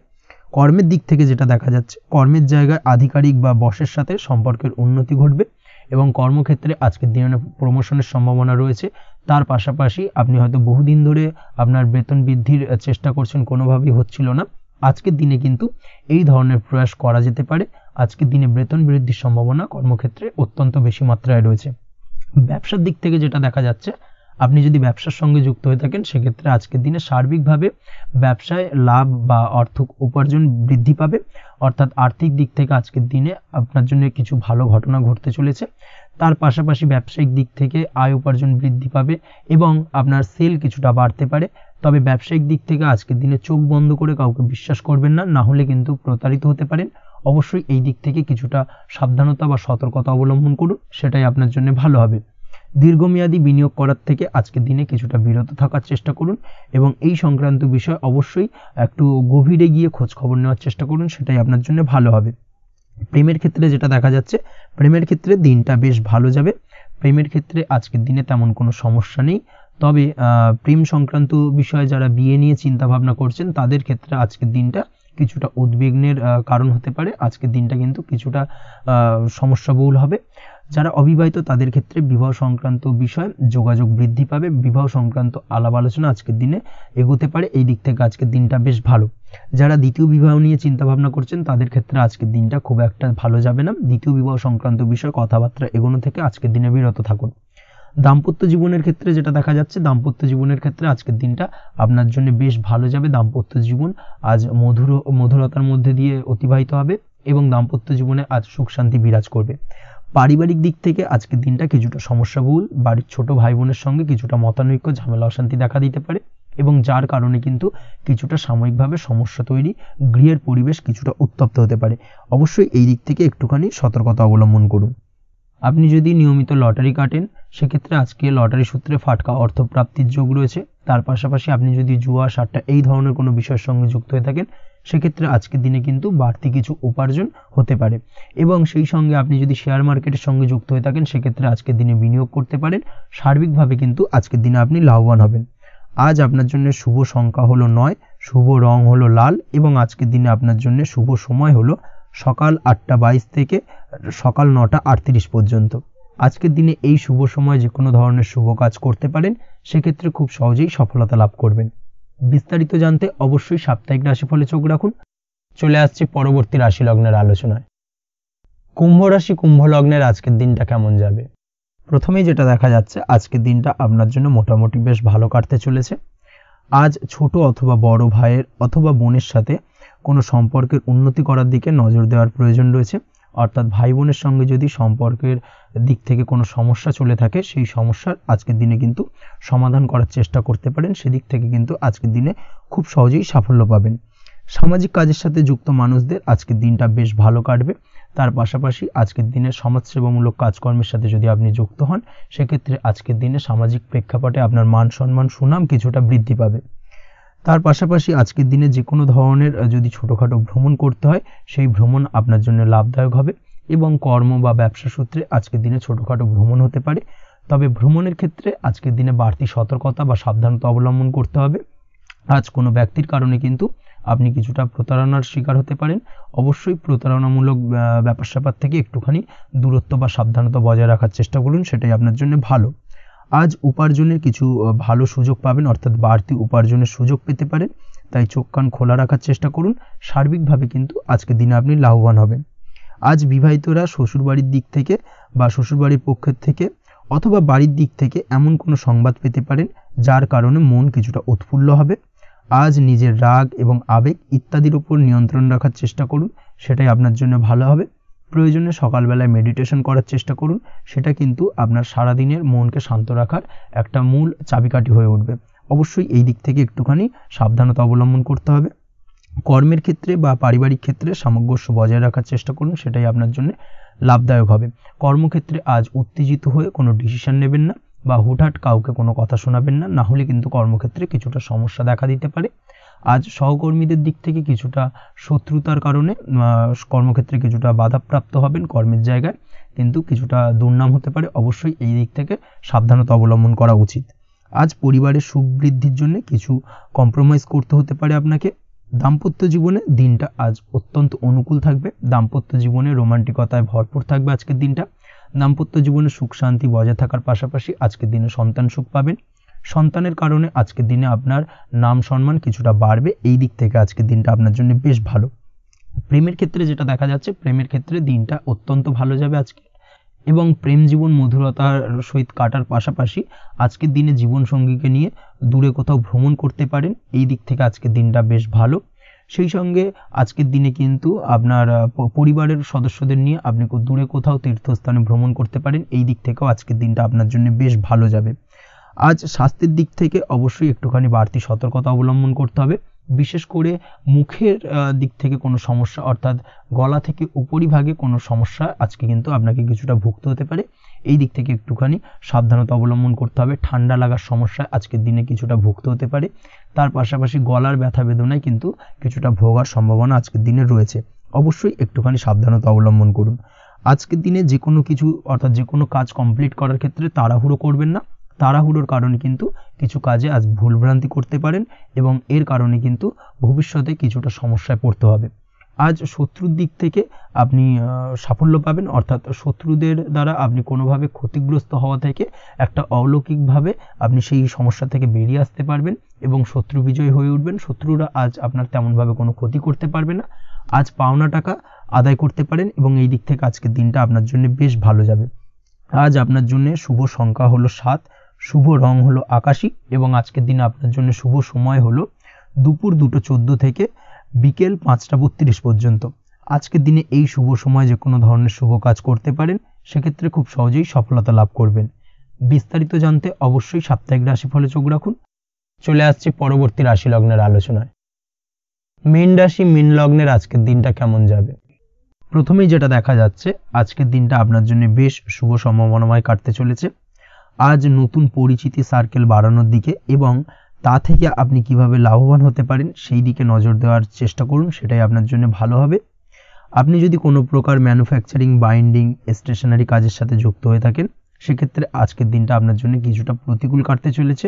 কর্মের দিক থেকে যেটা দেখা যাচ্ছে, কর্মের জায়গায় আধিকারিক বা বসের সাথে সম্পর্কের উন্নতি ঘটবে এবং কর্মক্ষেত্রে আজকের দিনে প্রমোশনের সম্ভাবনা রয়েছে। তার পাশাপাশি আপনি হয়তো বহুদিন ধরে আপনার বেতন বৃদ্ধির চেষ্টা করছেন, কোনোভাবেই হচ্ছিল না। আজকের দিনে কিন্তু এই ধরনের প্রয়াস করা যেতে পারে। আজকের দিনে বেতন বৃদ্ধির সম্ভাবনা কর্মক্ষেত্রে অত্যন্ত বেশি মাত্রায় রয়েছে। ব্যবসার দিক থেকে যেটা দেখা যাচ্ছে, আপনি যদি ব্যবসার সঙ্গে যুক্ত হয়ে থাকেন, সেক্ষেত্রে আজকের দিনে সার্বিকভাবে ব্যবসায় লাভ বা অর্থ উপার্জন বৃদ্ধি পাবে। অর্থাৎ আর্থিক দিক থেকে আজকের দিনে আপনার জন্য কিছু ভালো ঘটনা ঘটতে চলেছে। তার পাশাপাশি ব্যবসায়িক দিক থেকে আয় উপার্জন বৃদ্ধি পাবে এবং আপনার সেল কিছুটা বাড়তে পারে। তবে ব্যবসায়িক দিক থেকে আজকের দিনে চোখ বন্ধ করে কাউকে বিশ্বাস করবেন না, না হলে কিন্তু প্রতারিত হতে পারেন। অবশ্যই এই দিক থেকে কিছুটা সাবধানতা বা সতর্কতা অবলম্বন করুন, সেটাই আপনার জন্য ভালো হবে। দীর্ঘমেয়াদী বিনিয়োগ করার থেকে আজকের দিনে কিছুটা বিরত থাকার চেষ্টা করুন এবং এই সংক্রান্ত বিষয় অবশ্যই একটু গভীরে গিয়ে খোঁজ খবর নেওয়ার চেষ্টা করুন, সেটাই আপনার জন্য ভালো হবে। প্রেমের ক্ষেত্রে যেটা দেখা যাচ্ছে, প্রেমের ক্ষেত্রে দিনটা বেশ ভালো যাবে। প্রেমের ক্ষেত্রে আজকের দিনে তেমন কোনো সমস্যা নেই, তবে প্রেম সংক্রান্ত বিষয়ে যারা বিয়ে নিয়ে চিন্তা ভাবনা করছেন তাদের ক্ষেত্রে আজকের দিনটা কিছুটা উদ্বিগ্নের কারণ হতে পারে। আজকের দিনটা কিন্তু কিছুটা সমস্যাবহুল হবে। যারা অবিবাহিত তাদের ক্ষেত্রে বিবাহ সংক্রান্ত বিষয়ে যোগাযোগ বৃদ্ধি পাবে, বিবাহ সংক্রান্ত আলাপ আলোচনা আজকের দিনে এগোতে পারে, এই দিক থেকে আজকের দিনটা বেশ ভালো। যারা দ্বিতীয় বিবাহ নিয়ে চিন্তা ভাবনা করছেন তাদের ক্ষেত্রে আজকের দিনটা খুব একটা ভালো যাবে না। দ্বিতীয় বিবাহ সংক্রান্ত বিষয়ে কথাবার্তা এগোনো থেকে আজকের দিনে বিরত থাকুন। দাম্পত্য জীবনের ক্ষেত্রে যেটা দেখা যাচ্ছে, দাম্পত্য জীবনের ক্ষেত্রে আজকের দিনটা আপনার জন্য বেশ ভালো যাবে। দাম্পত্য জীবন আজ মধুরতার মধ্যে দিয়ে অতিবাহিত হবে এবং দাম্পত্য জীবনে আজ সুখ শান্তি বিরাজ করবে। পারিবারিক দিক থেকে আজকের দিনটা কিছুটা সমস্যাবহুল, বাড়ির ছোট ভাই বোনের সঙ্গে কিছুটা মতানৈক্য, ঝামেলা অশান্তি দেখা দিতে পারে এবং যার কারণে কিন্তু কিছুটা সাময়িকভাবে সমস্যা তৈরি, গৃহের পরিবেশ কিছুটা উত্তপ্ত হতে পারে। অবশ্যই এই দিক থেকে একটুখানি সতর্কতা অবলম্বন করুন। আপনি যদি নিয়মিত লটারি কাটেন সেক্ষেত্রে আজকে লটারি সূত্রে ফাটকা অর্থপ্রাপ্তির যোগ রয়েছে। তার পাশাপাশি আপনি যদি জুয়া, সাট্টা এই ধরনের কোনো বিষয়ের সঙ্গে যুক্ত হয়ে থাকেন সেক্ষেত্রে আজকের দিনে কিন্তু বাড়তি কিছু উপার্জন হতে পারে এবং সেই সঙ্গে আপনি যদি শেয়ার মার্কেটের সঙ্গে যুক্ত হয়ে থাকেন সেক্ষেত্রে আজকের দিনে বিনিয়োগ করতে পারেন। সার্বিকভাবে কিন্তু আজকের দিনে আপনি লাভবান হবেন। আজ আপনার জন্য শুভ সংখ্যা হলো 9, শুভ রং হলো লাল এবং আজকের দিনে আপনার জন্য শুভ সময় হলো সকাল 8:22 থেকে সকাল 9:38 পর্যন্ত। আজকের দিনে এই শুভ সময় যে কোনো ধরনের শুভ কাজ করতে পারেন, সেক্ষেত্রে খুব সহজেই সফলতা লাভ করবেন। বিস্তারিত জানতে অবশ্যই সাপ্তাহিক রাশিফলে চোখ রাখুন। চলে আসছে পরবর্তী রাশি লগ্নের আলোচনায়। কুম্ভ রাশি, কুম্ভ লগ্নের আজকের দিনটা কেমন যাবে? প্রথমেই যেটা দেখা যাচ্ছে, আজকের দিনটা আপনার জন্য মোটামুটি বেশ ভালো কাটতে চলেছে। আজ ছোট অথবা বড় ভাইয়ের অথবা বোনের সাথে কোনো সম্পর্কের উন্নতি করার দিকে নজর দেওয়ার প্রয়োজন রয়েছে। অর্থাৎ ভাই বোনের সঙ্গে যদি সম্পর্কের দিক থেকে কোনো সমস্যা চলে থাকে সেই সমস্যার আজকের দিনে কিন্তু সমাধান করার চেষ্টা করতে পারেন। সেদিক থেকে কিন্তু আজকের দিনে খুব সহজেই সাফল্য পাবেন। সামাজিক কাজের সাথে যুক্ত মানুষদের আজকের দিনটা বেশ ভালো কাটবে। তার পাশাপাশি আজকের দিনে সমাজসেবামূলক কাজকর্মের সাথে যদি আপনি যুক্ত হন সেক্ষেত্রে আজকের দিনে সামাজিক প্রেক্ষাপটে আপনার মান সম্মান সুনাম কিছুটা বৃদ্ধি পাবে। তার পাশাপাশি আজকের দিনে যে কোনো ধরনের যদি ছোটোখাটো ভ্রমণ করতে হয় সেই ভ্রমণ আপনার জন্য লাভদায়ক হবে এবং কর্ম বা ব্যবসা সূত্রে আজকের দিনে ছোটোখাটো ভ্রমণ হতে পারে। তবে ভ্রমণের ক্ষেত্রে আজকের দিনে বাড়তি সতর্কতা বা সাবধানতা অবলম্বন করতে হবে। আজ কোনো ব্যক্তির কারণে কিন্তু আপনি কিছুটা প্রতারণার শিকার হতে পারেন। অবশ্যই প্রতারণামূলক ব্যাপার স্যাপার থেকে একটুখানি দূরত্ব বা সাবধানতা বজায় রাখার চেষ্টা করুন, সেটাই আপনার জন্য ভালো। আজ উপার্জনের কিছু ভালো সুযোগ পাবেন, অর্থাৎ বাড়তি উপার্জনের সুযোগ পেতে পারেন, তাই চোখ কান খোলা রাখার চেষ্টা করুন। সার্বিকভাবে কিন্তু আজকের দিনে আপনি লাভবান হবেন। আজ বিবাহিতরা শ্বশুরবাড়ির দিক থেকে বা শ্বশুরবাড়ির পক্ষের থেকে অথবা বাড়ির দিক থেকে এমন কোনো সংবাদ পেতে পারেন যার কারণে মন কিছুটা উৎফুল্ল হবে। আজ নিজের রাগ এবং আবেগ ইত্যাদির উপর নিয়ন্ত্রণ রাখার চেষ্টা করুন, সেটাই আপনার জন্য ভালো হবে। প্রয়োজনে সকালবেলায় মেডিটেশন করার চেষ্টা করুন, সেটা কিন্তু আপনার সারাদিনের মনকে শান্ত রাখার একটা মূল চাবিকাঠি হয়ে উঠবে। অবশ্যই এই দিক থেকে একটুখানি সাবধানতা অবলম্বন করতে হবে। কর্মের ক্ষেত্রে বা পারিবারিক ক্ষেত্রে সামঞ্জস্য বজায় রাখার চেষ্টা করুন, সেটাই আপনার জন্য লাভদায়ক হবে। কর্মক্ষেত্রে আজ উত্তেজিত হয়ে কোনো ডিসিশন নেবেন না বা হুটহাট কাউকে কোনো কথা শোনাবেন না, না হলে কিন্তু কর্মক্ষেত্রে কিছুটা সমস্যা দেখা দিতে পারে। আজ সহকর্মীদের দিক থেকে কিছুটা শত্রুতার কারণে কর্মক্ষেত্রে কিছুটা বাধাপ্রাপ্ত হবেন, কর্মের জায়গায় কিন্তু কিছুটা দুর্নাম হতে পারে। অবশ্যই এই দিক থেকে সাবধানতা অবলম্বন করা উচিত। আজ পরিবারের সুখ বৃদ্ধির জন্য কিছু কম্প্রোমাইজ করতে হতে পারে আপনাকে। দাম্পত্য জীবনে দিনটা আজ অত্যন্ত অনুকূল থাকবে। দাম্পত্য জীবনে রোমান্টিকতায় ভরপুর থাকবে আজকের দিনটা। দাম্পত্য জীবনে সুখ শান্তি বজায় থাকার পাশাপাশি আজকের দিনে সন্তান সুখ পাবেন। সন্তানের কারণে আজকের দিনে আপনার নাম সম্মান কিছুটা বাড়বে, এই দিক থেকে আজকের দিনটা আপনার জন্য বেশ ভালো। প্রেমের ক্ষেত্রে যেটা দেখা যাচ্ছে, প্রেমের ক্ষেত্রে দিনটা অত্যন্ত ভালো যাবে আজকে এবং প্রেম জীবন মধুরতার সহিত কাটার পাশাপাশি আজকের দিনে জীবনসঙ্গীকে নিয়ে দূরে কোথাও ভ্রমণ করতে পারেন, এই দিক থেকে আজকের দিনটা বেশ ভালো। সেই সঙ্গে আজকের দিনে কিন্তু আপনার পরিবারের সদস্যদের নিয়ে আপনি দূরে কোথাও তীর্থস্থানে ভ্রমণ করতে পারেন, এই দিক থেকেও আজকের দিনটা আপনার জন্য বেশ ভালো যাবে। আজ স্বাস্থ্যের দিক থেকে অবশ্যই একটুখানি বাড়তি সতর্কতা অবলম্বন করতে হবে। বিশেষ করে মুখের দিক থেকে কোনো সমস্যা, অর্থাৎ গলা থেকে উপরিভাগে কোনো সমস্যা আজকে কিন্তু আপনাকে কিছুটা ভুগতে হতে পারে, এই দিক থেকে একটুখানি সাবধানতা অবলম্বন করতে হবে। ঠান্ডা লাগার সমস্যা আজকের দিনে কিছুটা ভুগতে হতে পারে। তার পাশাপাশি গলার ব্যথা বেদনায় কিন্তু কিছুটা ভোগার সম্ভাবনা আজকের দিনে রয়েছে। অবশ্যই একটুখানি সাবধানতা অবলম্বন করুন। আজকের দিনে যে কোনো কিছু অর্থাৎ যে কোনো কাজ কমপ্লিট করার ক্ষেত্রে তাড়াহুড়ো করবেন না। তাড়াহুড়োর কারণে কিন্তু কিছু কাজে আজ ভুলভ্রান্তি করতে পারেন এবং এর কারণে কিন্তু ভবিষ্যতে কিছুটা সমস্যায় পড়তে হবে। আজ শত্রুর দিক থেকে আপনি সাফল্য পাবেন, অর্থাৎ শত্রুদের দ্বারা আপনি কোনোভাবে ক্ষতিগ্রস্ত হওয়া থেকে একটা অলৌকিকভাবে আপনি সেই সমস্যা থেকে বেরিয়ে আসতে পারবেন এবং শত্রু বিজয়ী হয়ে উঠবেন। শত্রুরা আজ আপনার তেমনভাবে কোনো ক্ষতি করতে পারবে না। আজ পাওনা টাকা আদায় করতে পারেন এবং এই দিক থেকে আজকের দিনটা আপনার জন্য বেশ ভালো যাবে। আজ আপনার জন্য শুভ সংখ্যা হলো 7, শুভ রং হলো আকাশী এবং আজকের দিনে আপনার জন্য শুভ সময় হলো দুপুর 2:14 থেকে বিকেল 5:32 পর্যন্ত। আজকের দিনে এই শুভ সময় যে কোনো ধরনের শুভ কাজ করতে পারেন, সেক্ষেত্রে খুব সহজেই সফলতা লাভ করবেন। বিস্তারিত জানতে অবশ্যই সাপ্তাহিক রাশিফলে চোখ রাখুন। চলে আসছি পরবর্তী রাশি লগ্নের আলোচনায়। মীন রাশি, মীন লগ্নের আজকের দিনটা কেমন যাবে? প্রথমেই যেটা দেখা যাচ্ছে, আজকের দিনটা আপনার জন্য বেশ শুভ সম্ভাবনাময় কাটতে চলেছে। আজ নতুন পরিচিতি সার্কেল বাড়ানোর দিকে এবং তা থেকে আপনি কিভাবে লাভবান হতে পারেন সেই দিকে নজর দেওয়ার চেষ্টা করুন, সেটাই আপনার জন্য ভালো হবে। আপনি যদি কোনো প্রকার ম্যানুফ্যাকচারিং, বাইন্ডিং, স্টেশনারি কাজের সাথে যুক্ত হয়ে থাকেন, সেক্ষেত্রে আজকের দিনটা আপনার জন্য কিছুটা প্রতিকূল কাটতে চলেছে।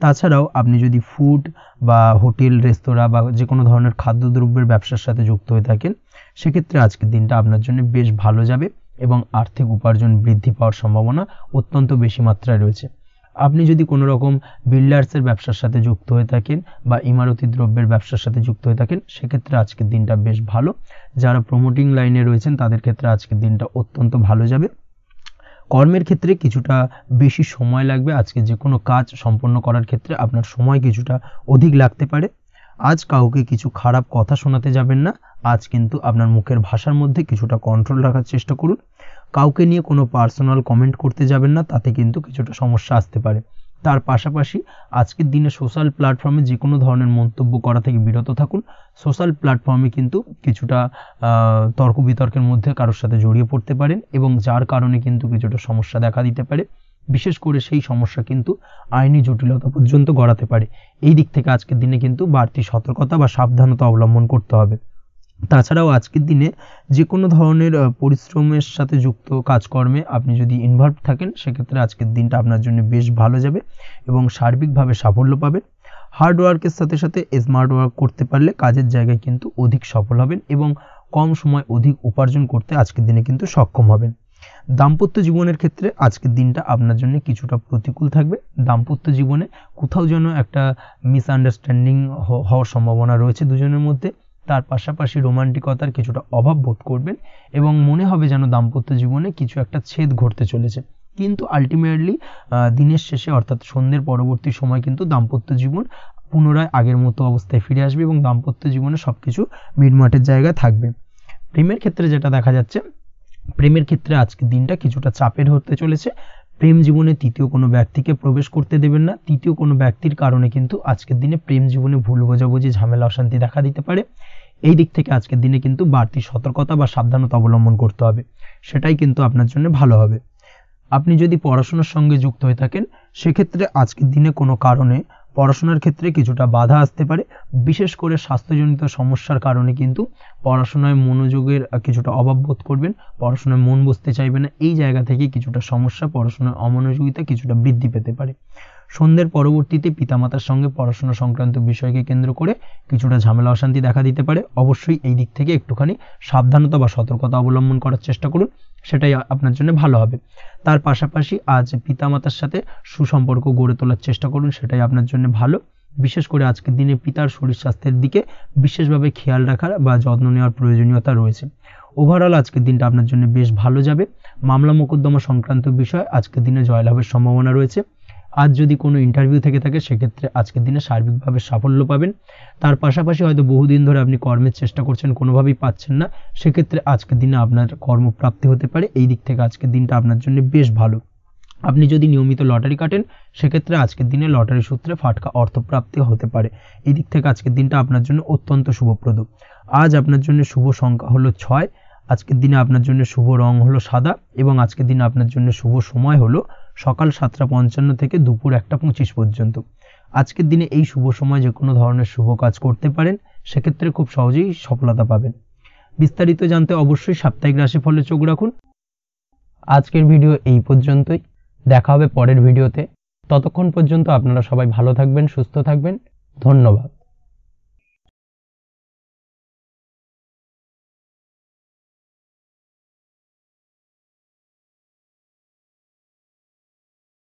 তাছাড়াও আপনি যদি ফুড বা হোটেল, রেস্তোরাঁ বা যে কোনো ধরনের খাদ্যদ্রব্যের ব্যবসার সাথে যুক্ত হয়ে থাকেন, সেক্ষেত্রে আজকের দিনটা আপনার জন্য বেশ ভালো যাবে এবং আর্থিক উপার্জন বৃদ্ধি পাওয়ার সম্ভাবনা অত্যন্ত বেশি মাত্রায় রয়েছে। আপনি যদি কোনো রকম বিল্ডার্সের ব্যবসার সাথে যুক্ত হয়ে থাকেন বা ইমারতি দ্রব্যের ব্যবসার সাথে যুক্ত হয়ে থাকেন, সেক্ষেত্রে আজকের দিনটা বেশ ভালো। যারা প্রমোটিং লাইনে রয়েছেন তাদের ক্ষেত্রে আজকের দিনটা অত্যন্ত ভালো যাবে। কর্মের ক্ষেত্রে কিছুটা বেশি সময় লাগবে। আজকে যে কোনো কাজ সম্পন্ন করার ক্ষেত্রে আপনার সময় কিছুটা অধিক লাগতে পারে। আজ কাউকে কিছু খারাপ কথা শোনাতে যাবেন না। আজ কিন্তু আপনার মুখের ভাষার মধ্যে কিছুটা কন্ট্রোল রাখার চেষ্টা করুন। কাউকে নিয়ে কোনো পার্সোনাল কমেন্ট করতে যাবেন না, তাতে কিন্তু কিছুটা সমস্যা আসতে পারে। তার পাশাপাশি আজকের দিনে সোশ্যাল প্ল্যাটফর্মে যে কোনো ধরনের মন্তব্য করা থেকে বিরত থাকুন। সোশ্যাল প্ল্যাটফর্মে কিন্তু কিছুটা তর্ক বিতর্কের মধ্যে কারোর সাথে জড়িয়ে পড়তে পারেন এবং যার কারণে কিন্তু কিছুটা সমস্যা দেখা দিতে পারে। বিশেষ করে সেই সমস্যা কিন্তু আইনি জটিলতা পর্যন্ত গড়াতে পারে। এই দিক থেকে আজকের দিনে কিন্তু বাড়তি সতর্কতা বা সাবধানতা অবলম্বন করতে হবে। তাছাড়াও আজকের দিনে যে কোনো ধরনের পরিশ্রমের সাথে যুক্ত কাজকর্মে আপনি যদি ইনভলভ থাকেন, সেক্ষেত্রে আজকের দিনটা আপনার জন্য বেশ ভালো যাবে এবং সার্বিকভাবে সাফল্য পাবেন। হার্ড ওয়ার্কের সাথে সাথে স্মার্ট ওয়ার্ক করতে পারলে কাজের জায়গায় কিন্তু অধিক সফল হবেন এবং কম সময় অধিক উপার্জন করতে আজকের দিনে কিন্তু সক্ষম হবেন। দাম্পত্য জীবনের ক্ষেত্রে আজকের দিনটা আপনার জন্য কিছুটা প্রতিকূল থাকবে। দাম্পত্য জীবনে কোথাও যেন একটা মিসআন্ডারস্ট্যান্ডিং হওয়ার সম্ভাবনা রয়েছে দুজনের মধ্যে। তার পাশাপাশি রোমান্টিকতার কিছুটা অভাব বোধ করবেন এবং মনে হবে যেন দাম্পত্য জীবনে কিছু একটা ছেদ ঘটতে চলেছে। কিন্তু আলটিমেটলি দিনের শেষে অর্থাৎ সন্ধ্যের পরবর্তী সময় কিন্তু দাম্পত্য জীবন পুনরায় আগের মতো অবস্থায় ফিরে আসবে এবং দাম্পত্য জীবনে সবকিছু মিটমাটের জায়গায় থাকবে। প্রেমের ক্ষেত্রে যেটা দেখা যাচ্ছে, প্রেমের ক্ষেত্রে আজকের দিনটা কিছুটা চাপের হতে চলেছে। প্রেম জীবনে তৃতীয় কোনো ব্যক্তিকে প্রবেশ করতে দেবেন না। তৃতীয় কোনো ব্যক্তির কারণে কিন্তু আজকের দিনে প্রেম জীবনে ভুল বোঝাবুঝি, ঝামেলা, অশান্তি দেখা দিতে পারে। এই দিক থেকে আজকের দিনে কিন্তু বাড়তি সতর্কতা বা সাবধানতা অবলম্বন করতে হবে, সেটাই কিন্তু আপনার জন্য ভালো হবে। আপনি যদি পড়াশোনার সঙ্গে যুক্ত হয়ে থাকেন, সেক্ষেত্রে আজকের দিনে কোনো কারণে পড়াশোনার ক্ষেত্রে কিছুটা বাধা আসতে পারে। বিশেষ করে স্বাস্থ্যজনিত সমস্যার কারণে কিন্তু পড়াশোনায় মনোযোগের কিছুটা অভাব বোধ করবেন, পড়াশোনায় মন বসতে চাইবে না। এই জায়গা থেকে কিছুটা সমস্যা, পড়াশোনার অমনোযোগিতা কিছুটা বৃদ্ধি পেতে পারে। সন্ধ্যের পরবর্তীতে পিতামাতার সঙ্গে পড়াশোনা সংক্রান্ত বিষয়কে কেন্দ্র করে কিছুটা ঝামেলা, অশান্তি দেখা দিতে পারে। অবশ্যই এই দিক থেকে একটুখানি সাবধানতা বা সতর্কতা অবলম্বন করার চেষ্টা করুন, সেটাই আপনার জন্য ভালো হবে। তার পাশাপাশি আজ পিতামাতার সাথে সুসম্পর্ক গড়ে তোলার চেষ্টা করুন, সেটাই আপনার জন্য ভালো। বিশেষ করে আজকের দিনে পিতার শরীর স্বাস্থ্যের দিকে বিশেষভাবে খেয়াল রাখার বা যত্ন নেওয়ার প্রয়োজনীয়তা রয়েছে। ওভারঅল আজকের দিনটা আপনার জন্য বেশ ভালো যাবে। মামলা মোকদ্দমা সংক্রান্ত বিষয় আজকের দিনে জয়লাভের সম্ভাবনা রয়েছে। আজ যদি কোনো ইন্টারভিউ থেকে থাকে, সেক্ষেত্রে আজকের দিনে সার্বিকভাবে সাফল্য পাবেন। তার পাশাপাশি হয়তো বহুদিন ধরে আপনি কর্মের চেষ্টা করছেন, কোনোভাবেই পাচ্ছেন না, সেক্ষেত্রে আজকের দিনে আপনার কর্মপ্রাপ্তি হতে পারে। এই দিক থেকে আজকের দিনটা আপনার জন্য বেশ ভালো। আপনি যদি নিয়মিত লটারি কাটেন, সেক্ষেত্রে আজকের দিনে লটারি সূত্রে ফাটকা অর্থপ্রাপ্তি হতে পারে। এই দিক থেকে আজকের দিনটা আপনার জন্য অত্যন্ত শুভপ্রদ। আজ আপনার জন্য শুভ সংখ্যা হলো 6। আজকের দিনে আপনার জন্য শুভ রং হলো সাদা এবং আজকের দিনে আপনার জন্য শুভ সময় হলো সকাল 7:55 থেকে দুপুর 1:25 পর্যন্ত। আজকের দিনে এই শুভ সময় যে কোনো ধরনের শুভ কাজ করতে পারেন, সেক্ষেত্রে খুব সহজেই সফলতা পাবেন। বিস্তারিত জানতে অবশ্যই সাপ্তাহিক রাশিফলে চোখ রাখুন। আজকের ভিডিও এই পর্যন্তই। দেখা হবে পরের ভিডিওতে। ততক্ষণ পর্যন্ত আপনারা সবাই ভালো থাকবেন, সুস্থ থাকবেন। ধন্যবাদ।